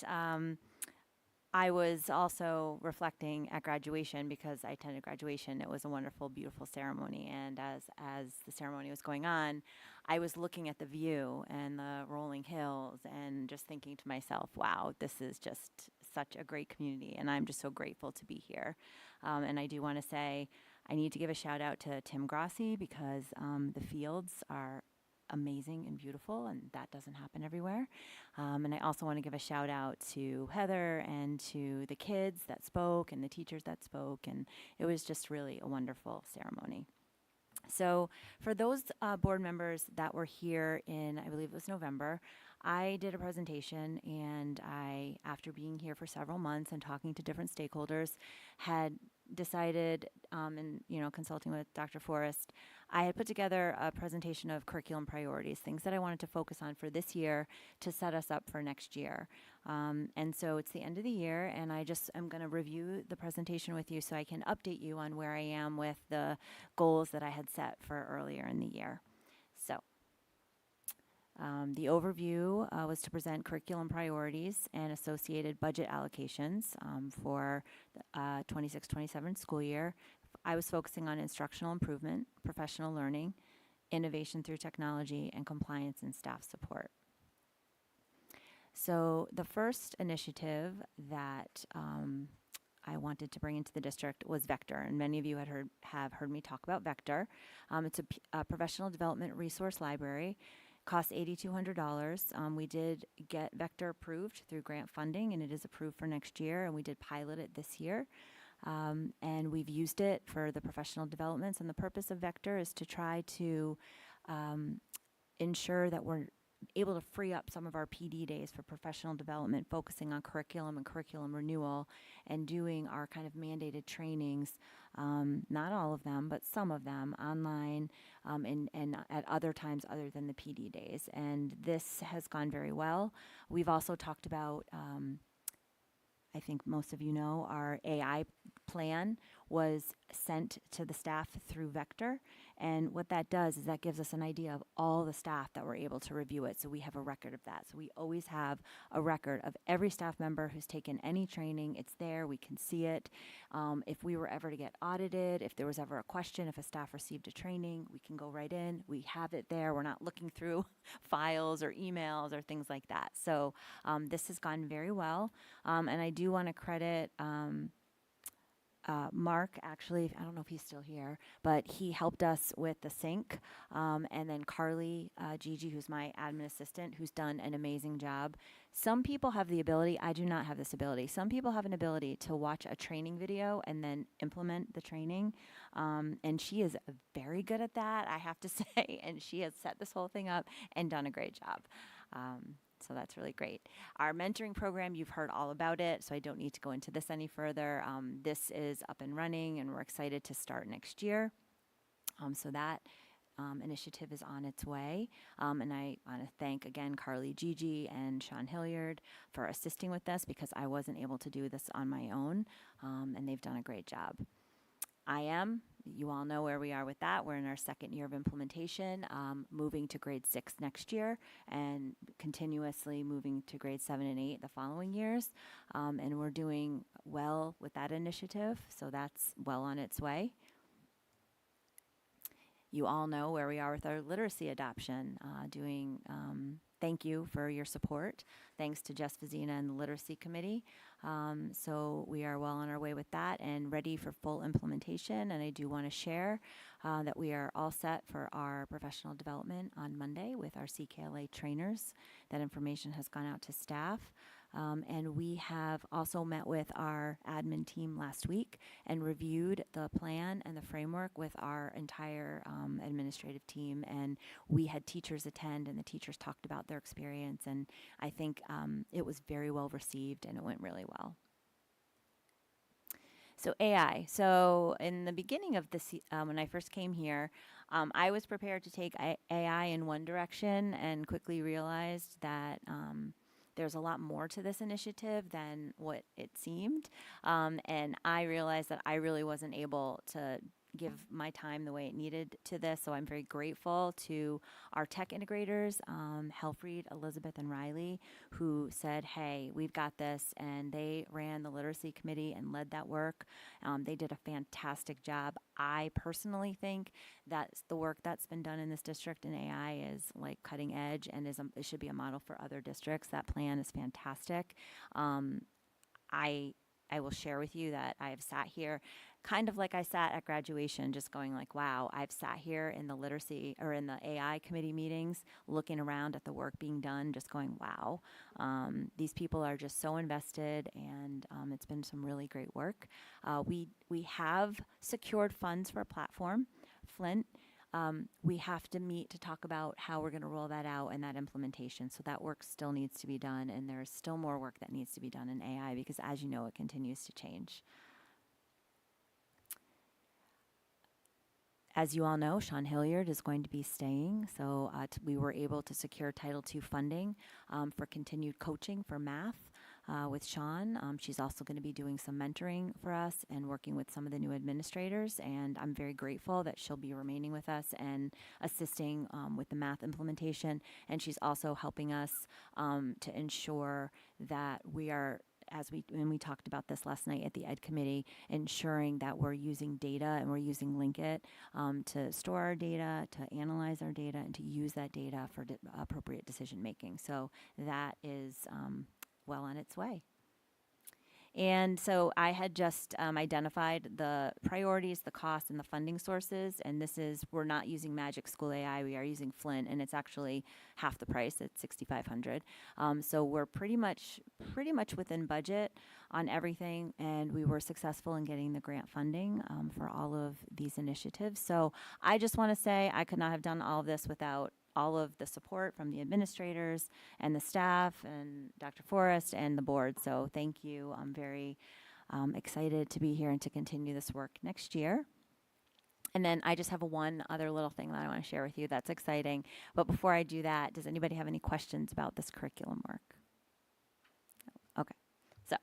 I was also reflecting at graduation because I attended graduation. It was a wonderful, beautiful ceremony. And as the ceremony was going on, I was looking at the view and the rolling hills and just thinking to myself, wow, this is just such a great community. And I'm just so grateful to be here. And I do want to say, I need to give a shout out to Tim Grassi because the fields are amazing and beautiful, and that doesn't happen everywhere. And I also want to give a shout out to Heather and to the kids that spoke and the teachers that spoke, and it was just really a wonderful ceremony. So for those board members that were here in, I believe it was November, I did a presentation, and I, after being here for several months and talking to different stakeholders, had decided, and consulting with Dr. Forrest, I had put together a presentation of curriculum priorities, things that I wanted to focus on for this year to set us up for next year. And so it's the end of the year, and I'm going to review the presentation with you so I can update you on where I am with the goals that I had set for earlier in the year. So the overview was to present curriculum priorities and associated budget allocations for the 26-27 school year. I was focusing on instructional improvement, professional learning, innovation through technology, and compliance and staff support. So the first initiative that I wanted to bring into the district was Vector, and many of you have heard me talk about Vector. It's a professional development resource library. Costs $8,200. We did get Vector approved through grant funding, and it is approved for next year, and we did pilot it this year. And we've used it for the professional developments, and the purpose of Vector is to try to ensure that we're able to free up some of our PD days for professional development, focusing on curriculum and curriculum renewal, and doing our kind of mandated trainings, not all of them, but some of them online, and at other times other than the PD days. And this has gone very well. We've also talked about, I think most of you know, our AI plan was sent to the staff through Vector. And what that does is that gives us an idea of all the staff that were able to review it. So we have a record of that. So we always have a record of every staff member who's taken any training. It's there. We can see it. If we were ever to get audited, if there was ever a question, if a staff received a training, we can go right in. We have it there. We're not looking through files or emails or things like that. So this has gone very well. And I do want to credit Mark, actually, I don't know if he's still here, but he helped us with the sync. And then Carly Gigi, who's my admin assistant, who's done an amazing job. Some people have the ability, I do not have this ability. Some people have an ability to watch a training video and then implement the training. And she is very good at that, I have to say. And she has set this whole thing up and done a great job. So that's really great. Our mentoring program, you've heard all about it, so I don't need to go into this any further. This is up and running, and we're excited to start next year. So that initiative is on its way. And I want to thank, again, Carly Gigi and Sean Hilliard for assisting with this, because I wasn't able to do this on my own, and they've done a great job. You all know where we are with that. We're in our second year of implementation, moving to grade 6 next year, and continuously moving to grade 7 and 8 the following years. And we're doing well with that initiative, so that's well on its way. You all know where we are with our literacy adoption, thank you for your support. Thanks to Jess Vizina and the Literacy Committee. So we are well on our way with that and ready for full implementation. And I do want to share that we are all set for our professional development on Monday with our CKLA trainers. That information has gone out to staff. And we have also met with our admin team last week and reviewed the plan and the framework with our entire administrative team. And we had teachers attend, and the teachers talked about their experience. And I think it was very well received, and it went really well. So AI. So in the beginning of this, when I first came here, I was prepared to take AI in one direction and quickly realized that there's a lot more to this initiative than what it seemed. And I realized that I really wasn't able to give my time the way it needed to this. So I'm very grateful to our tech integrators, Helfried, Elizabeth, and Riley, who said, hey, we've got this. And they ran the literacy committee and led that work. They did a fantastic job. I personally think that the work that's been done in this district in AI is like cutting edge, and it should be a model for other districts. That plan is fantastic. I will share with you that I have sat here kind of like I sat at graduation, just going like, wow, I've sat here in the literacy or in the AI committee meetings, looking around at the work being done, just going, wow, these people are just so invested, and it's been some really great work. We have secured funds for a platform, Flint. We have to meet to talk about how we're going to roll that out and that implementation. So that work still needs to be done, and there's still more work that needs to be done in AI because, as you know, it continues to change. As you all know, Sean Hilliard is going to be staying, so we were able to secure Title II funding for continued coaching for math with Sean. She's also going to be doing some mentoring for us and working with some of the new administrators, and I'm very grateful that she'll be remaining with us and assisting with the math implementation. And she's also helping us to ensure that we are, when we talked about this last night at the Ed Committee, ensuring that we're using data and we're using Linkit to store our data, to analyze our data, and to use that data for appropriate decision making. So that is well on its way. And so I had just identified the priorities, the costs, and the funding sources. And this is, we're not using Magic School AI, we are using Flint, and it's actually half the price at $6,500. So we're pretty much within budget on everything, and we were successful in getting the grant funding for all of these initiatives. So I just want to say I could not have done all of this without all of the support from the administrators and the staff and Dr. Forrest and the board. So thank you. I'm very excited to be here and to continue this work next year. And then I just have one other little thing that I want to share with you that's exciting. But before I do that, does anybody have any questions about this curriculum work? Okay. So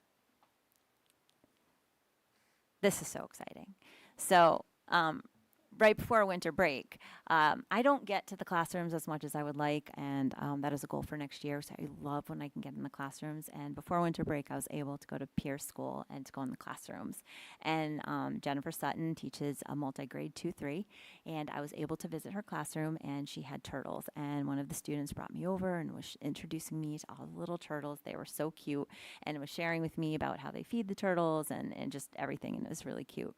this is so exciting. So right before winter break, I don't get to the classrooms as much as I would like, and that is a goal for next year. So I love when I can get in the classrooms. And before winter break, I was able to go to Pierce School and to go in the classrooms. And Jennifer Sutton teaches a multi-grade 2-3, and I was able to visit her classroom, and she had turtles. And one of the students brought me over and was introducing me to all the little turtles. They were so cute, and was sharing with me about how they feed the turtles and just everything, and it was really cute.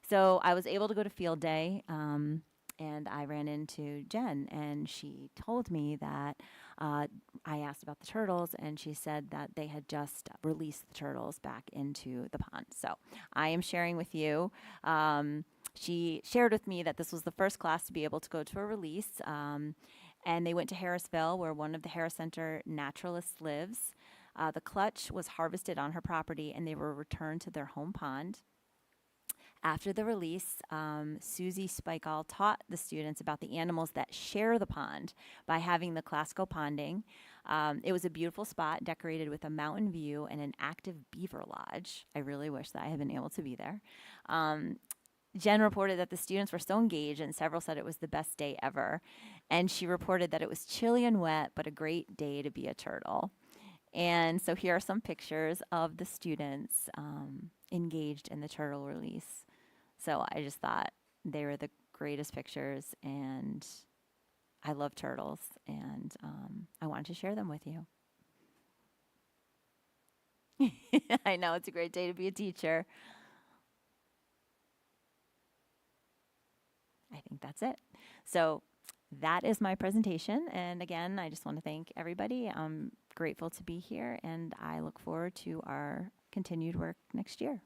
So I was able to go to field day, and I ran into Jen, and she told me that I asked about the turtles, and she said that they had just released the turtles back into the pond. So I am sharing with you. She shared with me that this was the first class to be able to go to a release, and they went to Harrisville, where one of the Harris Center naturalists lives. The clutch was harvested on her property, and they were returned to their home pond. After the release, Susie Spikal taught the students about the animals that share the pond by having the classical ponding. It was a beautiful spot decorated with a mountain view and an active beaver lodge. I really wish that I had been able to be there. Jen reported that the students were so engaged, and several said it was the best day ever. And she reported that it was chilly and wet, but a great day to be a turtle. And so here are some pictures of the students engaged in the turtle release. So I just thought they were the greatest pictures, and I love turtles, and I wanted to share them with you. I know, it's a great day to be a teacher. I think that's it. So that is my presentation, and again, I just want to thank everybody. I'm grateful to be here, and I look forward to our continued work next year.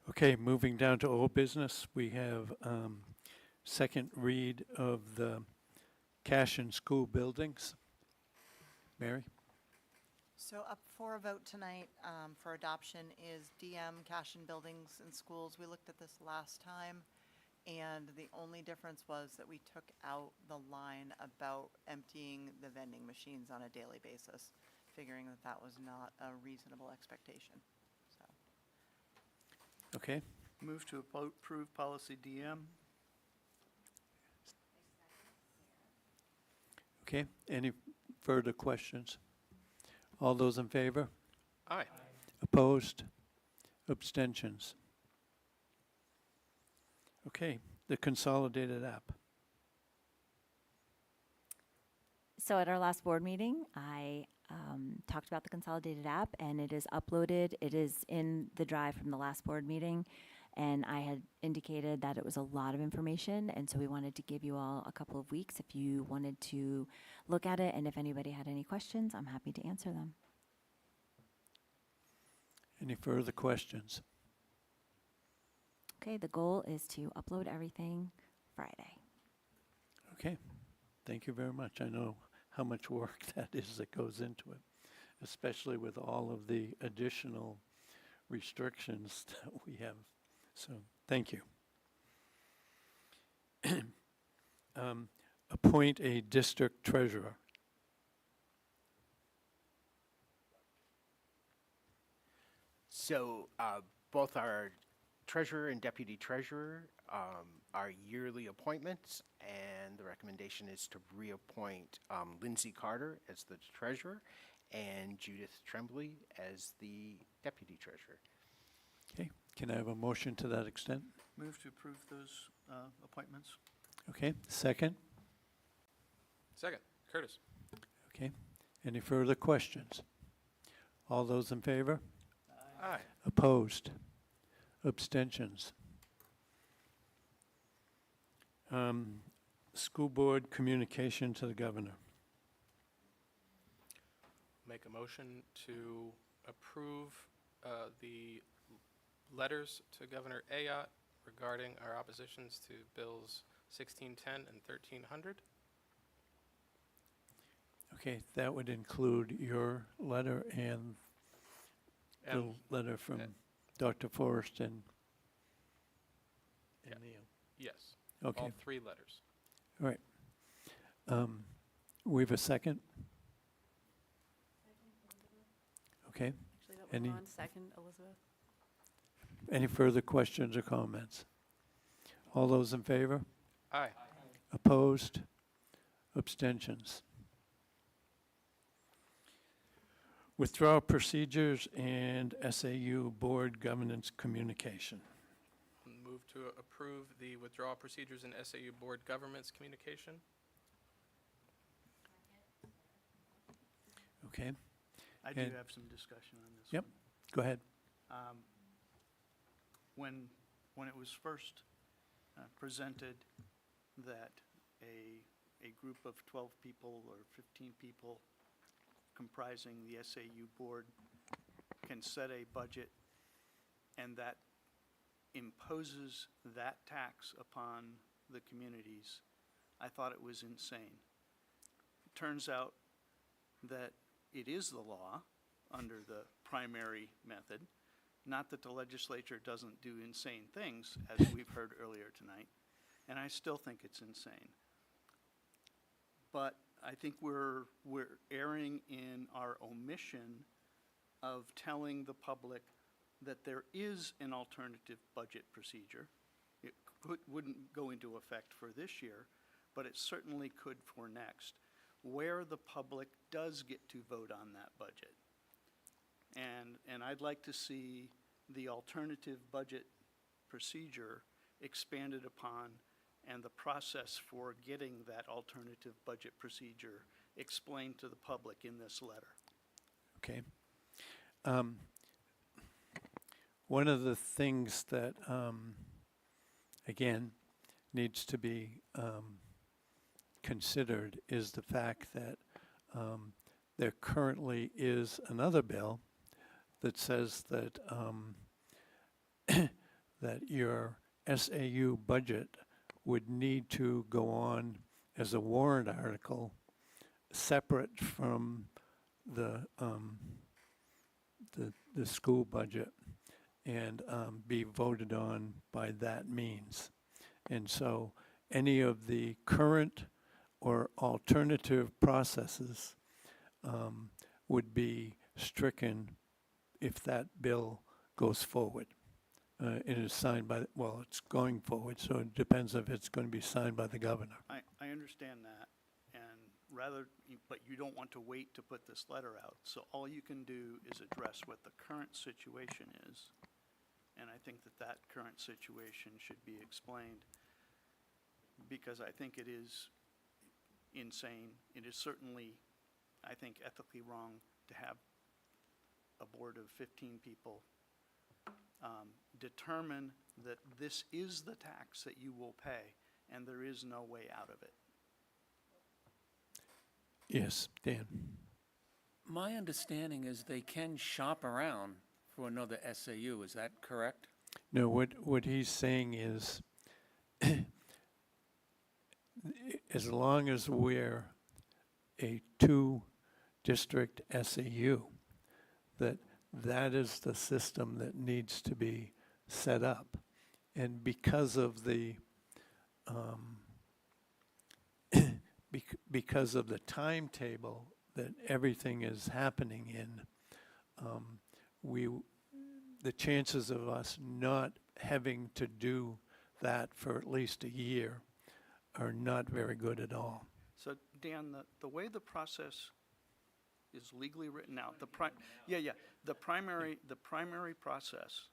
Okay, moving down to old business, we have second read of the cash and school buildings. Mary? So up for a vote tonight for adoption is DM, cash and buildings in schools. We looked at this last time, and the only difference was that we took out the line about emptying the vending machines on a daily basis, figuring that that was not a reasonable expectation. So Okay, Move to approve policy DM. okay, any further questions? All those in favor? Aye. Opposed? Abstentions? Okay, the consolidated app. So at our last board meeting, I talked about the Consolidated app, and it is uploaded. It is in the drive from the last board meeting, and I had indicated that it was a lot of information, and so we wanted to give you all a couple of weeks if you wanted to look at it, and if anybody had any questions, I'm happy to answer them. Any further questions? Okay, the goal is to upload everything Friday. Okay, thank you very much. I know how much work that is that goes into it, especially with all of the additional restrictions that we have. So, thank you. Appoint a district treasurer. So both our treasurer and deputy treasurer are yearly appointments, and the recommendation is to reappoint Lindsay Carter as the treasurer and Judith Tremblay as the deputy treasurer. Okay, can I have a motion to that extent? Move to approve those appointments. Okay, second? Second, Curtis. Okay, any further questions? All those in favor? Aye. Opposed? Abstentions? School board communication to the governor. Make a motion to approve the letters to Governor Ayotte regarding our oppositions to Bills 1610 and 1300. Okay, that would include your letter and the And letter from uh, Dr. Forrest and Yeah. Neil. yes, Okay, all 3 letters. all right. We have a second? Okay, Actually, that was Any- Ron, second, Elizabeth. any further questions or comments? All those in favor? Aye. Opposed? Abstentions? Withdrawal procedures and SAU board governance communication. Move to approve the withdrawal procedures and SAU board government's communication. Okay, I do And- have some discussion on this. Yep. one. go ahead. When it was first presented that a group of 12 people or 15 people comprising the SAU board can set a budget, and that imposes that tax upon the communities, I thought it was insane. It turns out that it is the law under the primary method, not that the legislature doesn't do insane things, as we've heard earlier tonight, and I still think it's insane. But I think we're erring in our omission of telling the public that there is an alternative budget procedure. It wouldn't go into effect for this year, but it certainly could for next, where the public does get to vote on that budget. And I'd like to see the alternative budget procedure expanded upon, and the process for getting that alternative budget procedure explained to the public in this letter. Okay. One of the things that, again, needs to be considered is the fact that there currently is another bill that says that that your SAU budget would need to go on as a warrant article separate from the school budget and be voted on by that means. And so any of the current or alternative processes would be stricken if that bill goes forward. It is signed by, well, it's going forward, so it depends if it's going to be signed by the governor. I understand that, and but you don't want to wait to put this letter out. So all you can do is address what the current situation is, and I think that current situation should be explained, because I think it is insane. It is certainly, I think, ethically wrong to have a board of 15 people determine that this is the tax that you will pay, and there is no way out of it. Yes, Dan. My understanding is they can shop around for another SAU, is that correct? No, what he's saying is, as long as we're a two-district SAU, that is the system that needs to be set up. And because of the because of the timetable that everything is happening in, the chances of us not having to do that for at least a year are not very good at all. So Dan, the way the process is legally written out, the primary process,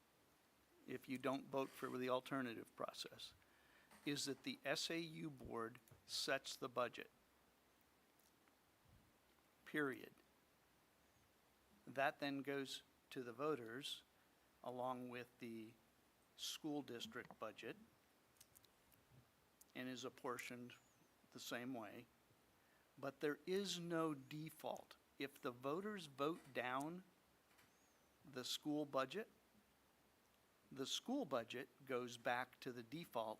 if you don't vote for the alternative process, is that the SAU board sets the budget. Period. That then goes to the voters along with the school district budget and is apportioned the same way. But there is no default. If the voters vote down the school budget goes back to the default,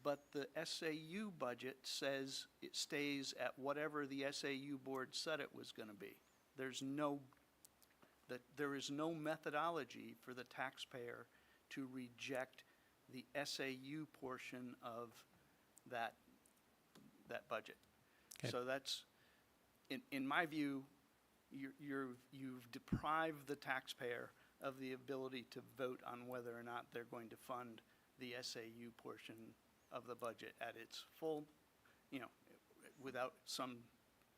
but the SAU budget says it stays at whatever the SAU board said it was going to be. There is no methodology for the taxpayer to reject the SAU portion of that budget. Okay. So that's, in my view, you've deprived the taxpayer of the ability to vote on whether or not they're going to fund the SAU portion of the budget at its full, without some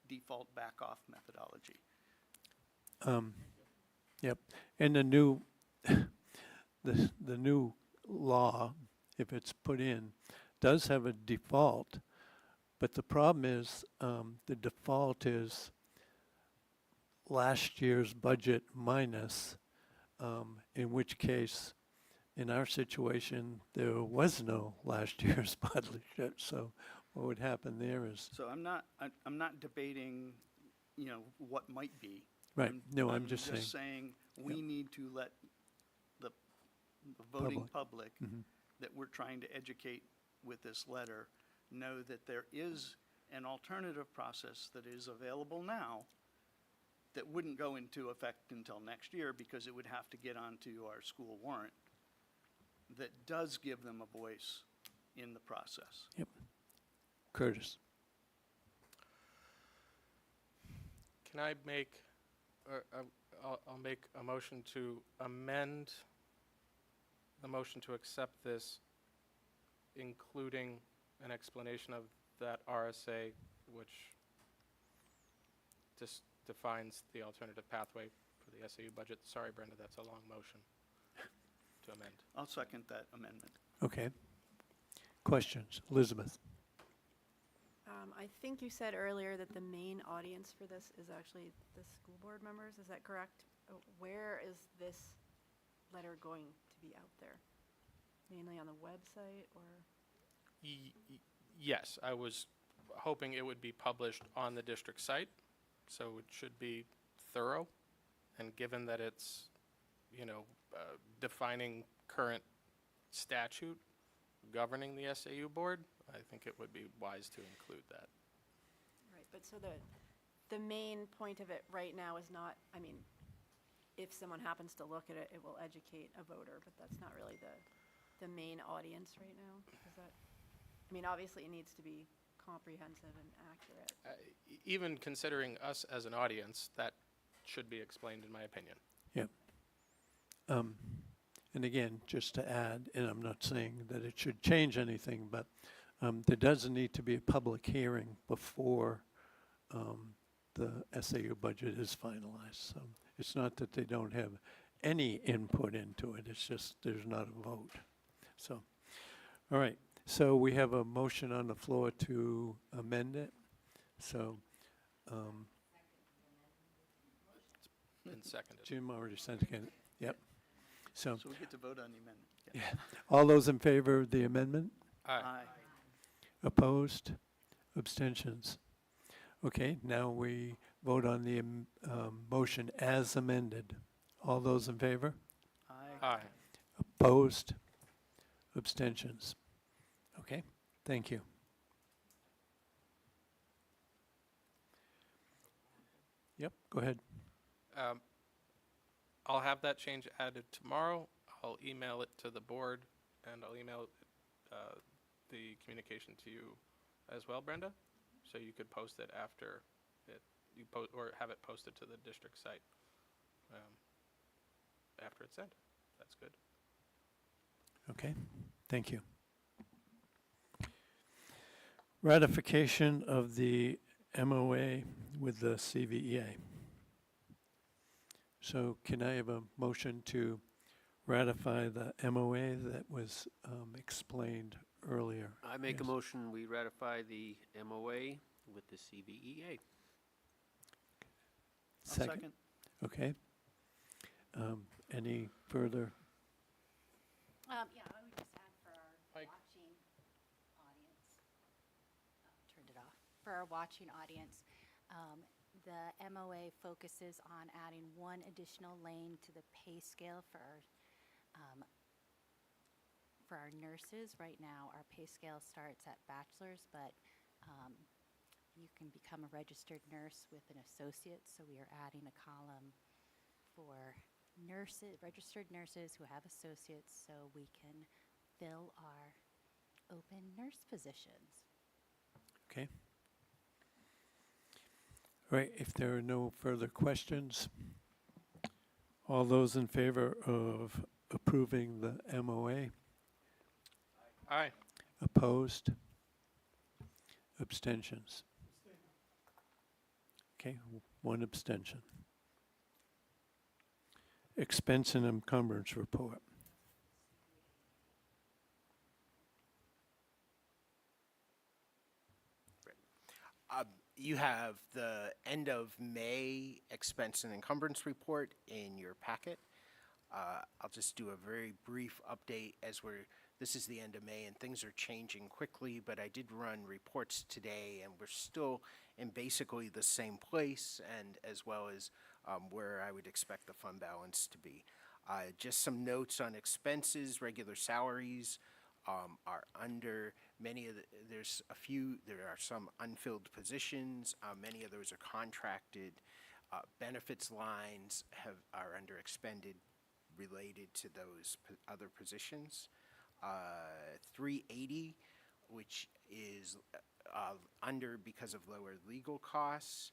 default back-off methodology. Yep, and the new, the new law, if it's put in, does have a default, but the problem is, the default is last year's budget minus, in which case, in our situation, there was no last year's budget, so what would happen there is, So I'm not debating, what might be. right, no, I'm just saying. saying we need to let the voting public Mhm. that we're trying to educate with this letter know that there is an alternative process that is available now that wouldn't go into effect until next year because it would have to get onto our school warrant, that does give them a voice in the process. Curtis. Can I make, I'll make a motion to amend the motion to accept this, including an explanation of that RSA, which just defines the alternative pathway for the SAU budget. Sorry, Brenda, that's a long motion to amend. I'll second that amendment. Okay. Questions? Elizabeth? I think you said earlier that the main audience for this is actually the school board members. Is that correct? Where is this letter going to be out there? Mainly on the website or? Yes, I was hoping it would be published on the district site, so it should be thorough. And given that it's, defining current statute governing the SAU board, I think it would be wise to include that. Right, but so the main point of it right now is not, if someone happens to look at it, it will educate a voter, but that's not really the main audience right now. Is that, obviously it needs to be comprehensive and accurate. Even considering us as an audience, that should be explained, in my opinion. Yep. And again, just to add, and I'm not saying that it should change anything, but there does need to be a public hearing before the SAU budget is finalized. So it's not that they don't have any input into it, it's just there's not a vote. So, all right, so we have a motion on the floor to amend it. So And seconded. Jim already seconded it. Yep. So So we get to vote on the amendment. yeah. All those in favor of the amendment? Aye. Opposed? Abstentions? Okay, now we vote on the motion as amended. All those in favor? Aye. Aye. Opposed? Abstentions? Okay, thank you. Yep, go ahead. I'll have that change added tomorrow. I'll email it to the board, and I'll email the communication to you as well, Brenda. So you could post it after or have it posted to the district site after it's sent. That's good. Okay, thank you. Ratification of the MOA with the CVEA. So can I have a motion to ratify the MOA that was explained earlier? I make a Yes. motion, we ratify the MOA with the CVEA. Second. Okay. Any further? Yeah, I would just add for our Mike. watching audience. Turned it off. For our watching audience, the MOA focuses on adding one additional lane to the pay scale for our nurses. Right now, our pay scale starts at bachelor's, but you can become a registered nurse with an associate, so we are adding a column for nurses, registered nurses who have associates, so we can fill our open nurse positions. Okay. All right, if there are no further questions, all those in favor of approving the MOA? Aye. Opposed? Abstentions? Okay, one abstention. Expense and encumbrance report. You have the end of May expense and encumbrance report in your packet. I'll just do a very brief update as this is the end of May and things are changing quickly, but I did run reports today and we're still in basically the same place and as well as where I would expect the fund balance to be. Just some notes on expenses, regular salaries are under there are some unfilled positions. Many of those are contracted. Benefits lines are under expended related to those other positions. 380, which is under because of lower legal costs.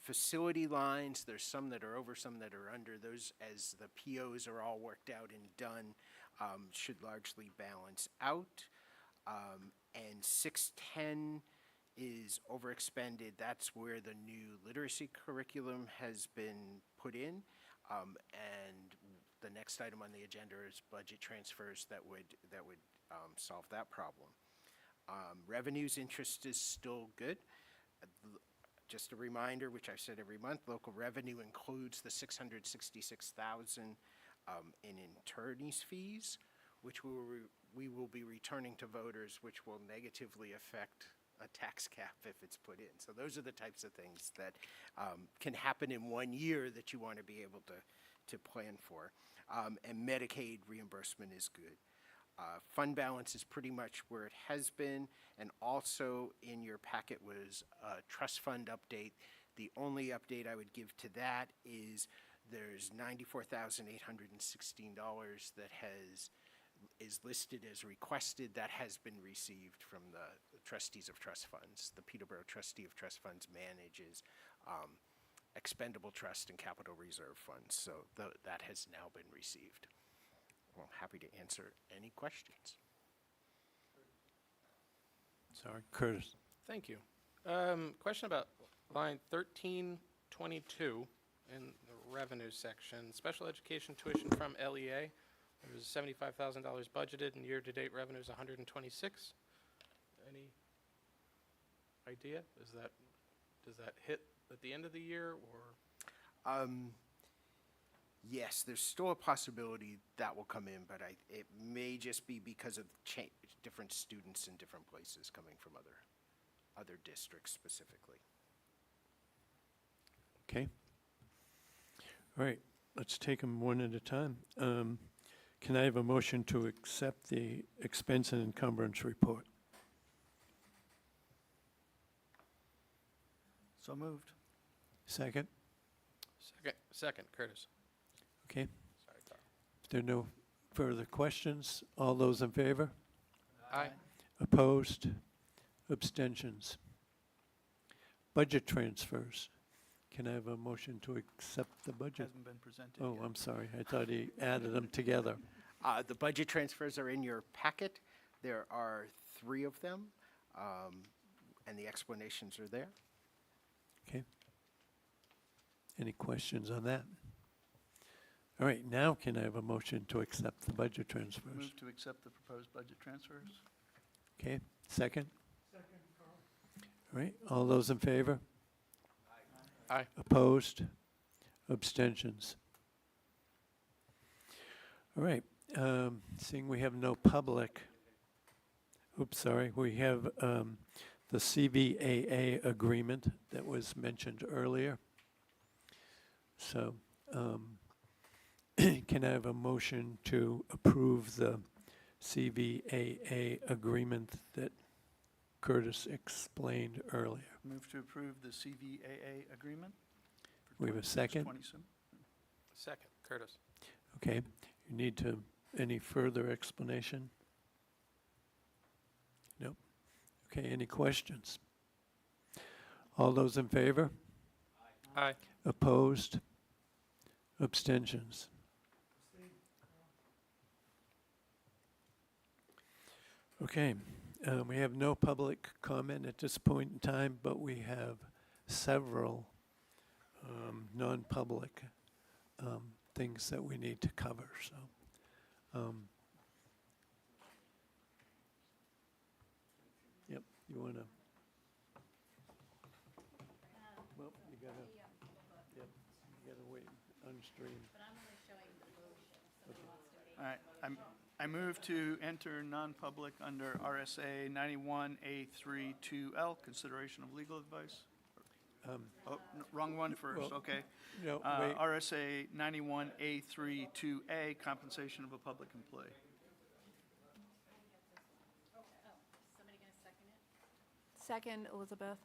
Facility lines, there's some that are over, some that are under. Those, as the POs are all worked out and done, should largely balance out. And 610 is overexpended. That's where the new literacy curriculum has been put in. And the next item on the agenda is budget transfers that would solve that problem. Revenues interest is still good. Just a reminder, which I've said every month, local revenue includes the $666,000 in attorney's fees, which we will be returning to voters, which will negatively affect a tax cap if it's put in. So those are the types of things that can happen in 1 year that you want to be able to plan for. And Medicaid reimbursement is good. Fund balance is pretty much where it has been, and also in your packet was a trust fund update. The only update I would give to that is there's $94,816 that is listed as requested. That has been received from the trustees of trust funds. The Peterborough trustee of trust funds manages expendable trust and capital reserve funds, so that has now been received. Well, I'm happy to answer any questions. Sorry, Curtis. Thank you. Question about line 1322 in the revenue section. Special education tuition from LEA. There was $75,000 budgeted and year-to-date revenue is $126,000. Any idea? Does that hit at the end of the year or? Yes, there's still a possibility that will come in, but it may just be because of different students in different places coming from other districts specifically. Okay. All right, let's take them one at a time. Can I have a motion to accept the expense and encumbrance report? So moved. Second? Second, Curtis. Okay. Sorry, Carl. If there are no further questions, all those in favor? Aye. Opposed? Abstentions? Budget transfers. Can I have a motion to accept the budget? Hasn't been presented Oh, yet. I'm sorry. I thought he added them together. The budget transfers are in your packet. There are 3 of them, and the explanations are there. Okay. Any questions on that? All right, now can I have a motion to accept the budget transfers? Move to accept the proposed budget transfers. Okay, second? Second, Carl. All right, all those in favor? Aye. Opposed? Abstentions? All right, seeing we have no public, oops, sorry, we have the CVAA agreement that was mentioned earlier. So, can I have a motion to approve the CVAA agreement that Curtis explained earlier? Move to approve the CVAA agreement. We have a second? Second, Curtis. Okay, you need to, any further explanation? Nope. Okay, any questions? All those in favor? Aye. Opposed? Abstentions? Okay, we have no public comment at this point in time, but we have several non-public things that we need to cover, so. Yep, you wanna? Well, you gotta, yep, you gotta wait on stream. All right, I move to enter non-public under RSA 91A32L, consideration of legal advice. Oh, wrong one first, well, okay. No, wait, RSA 91A32A, compensation of a public employee. Second, Elizabeth.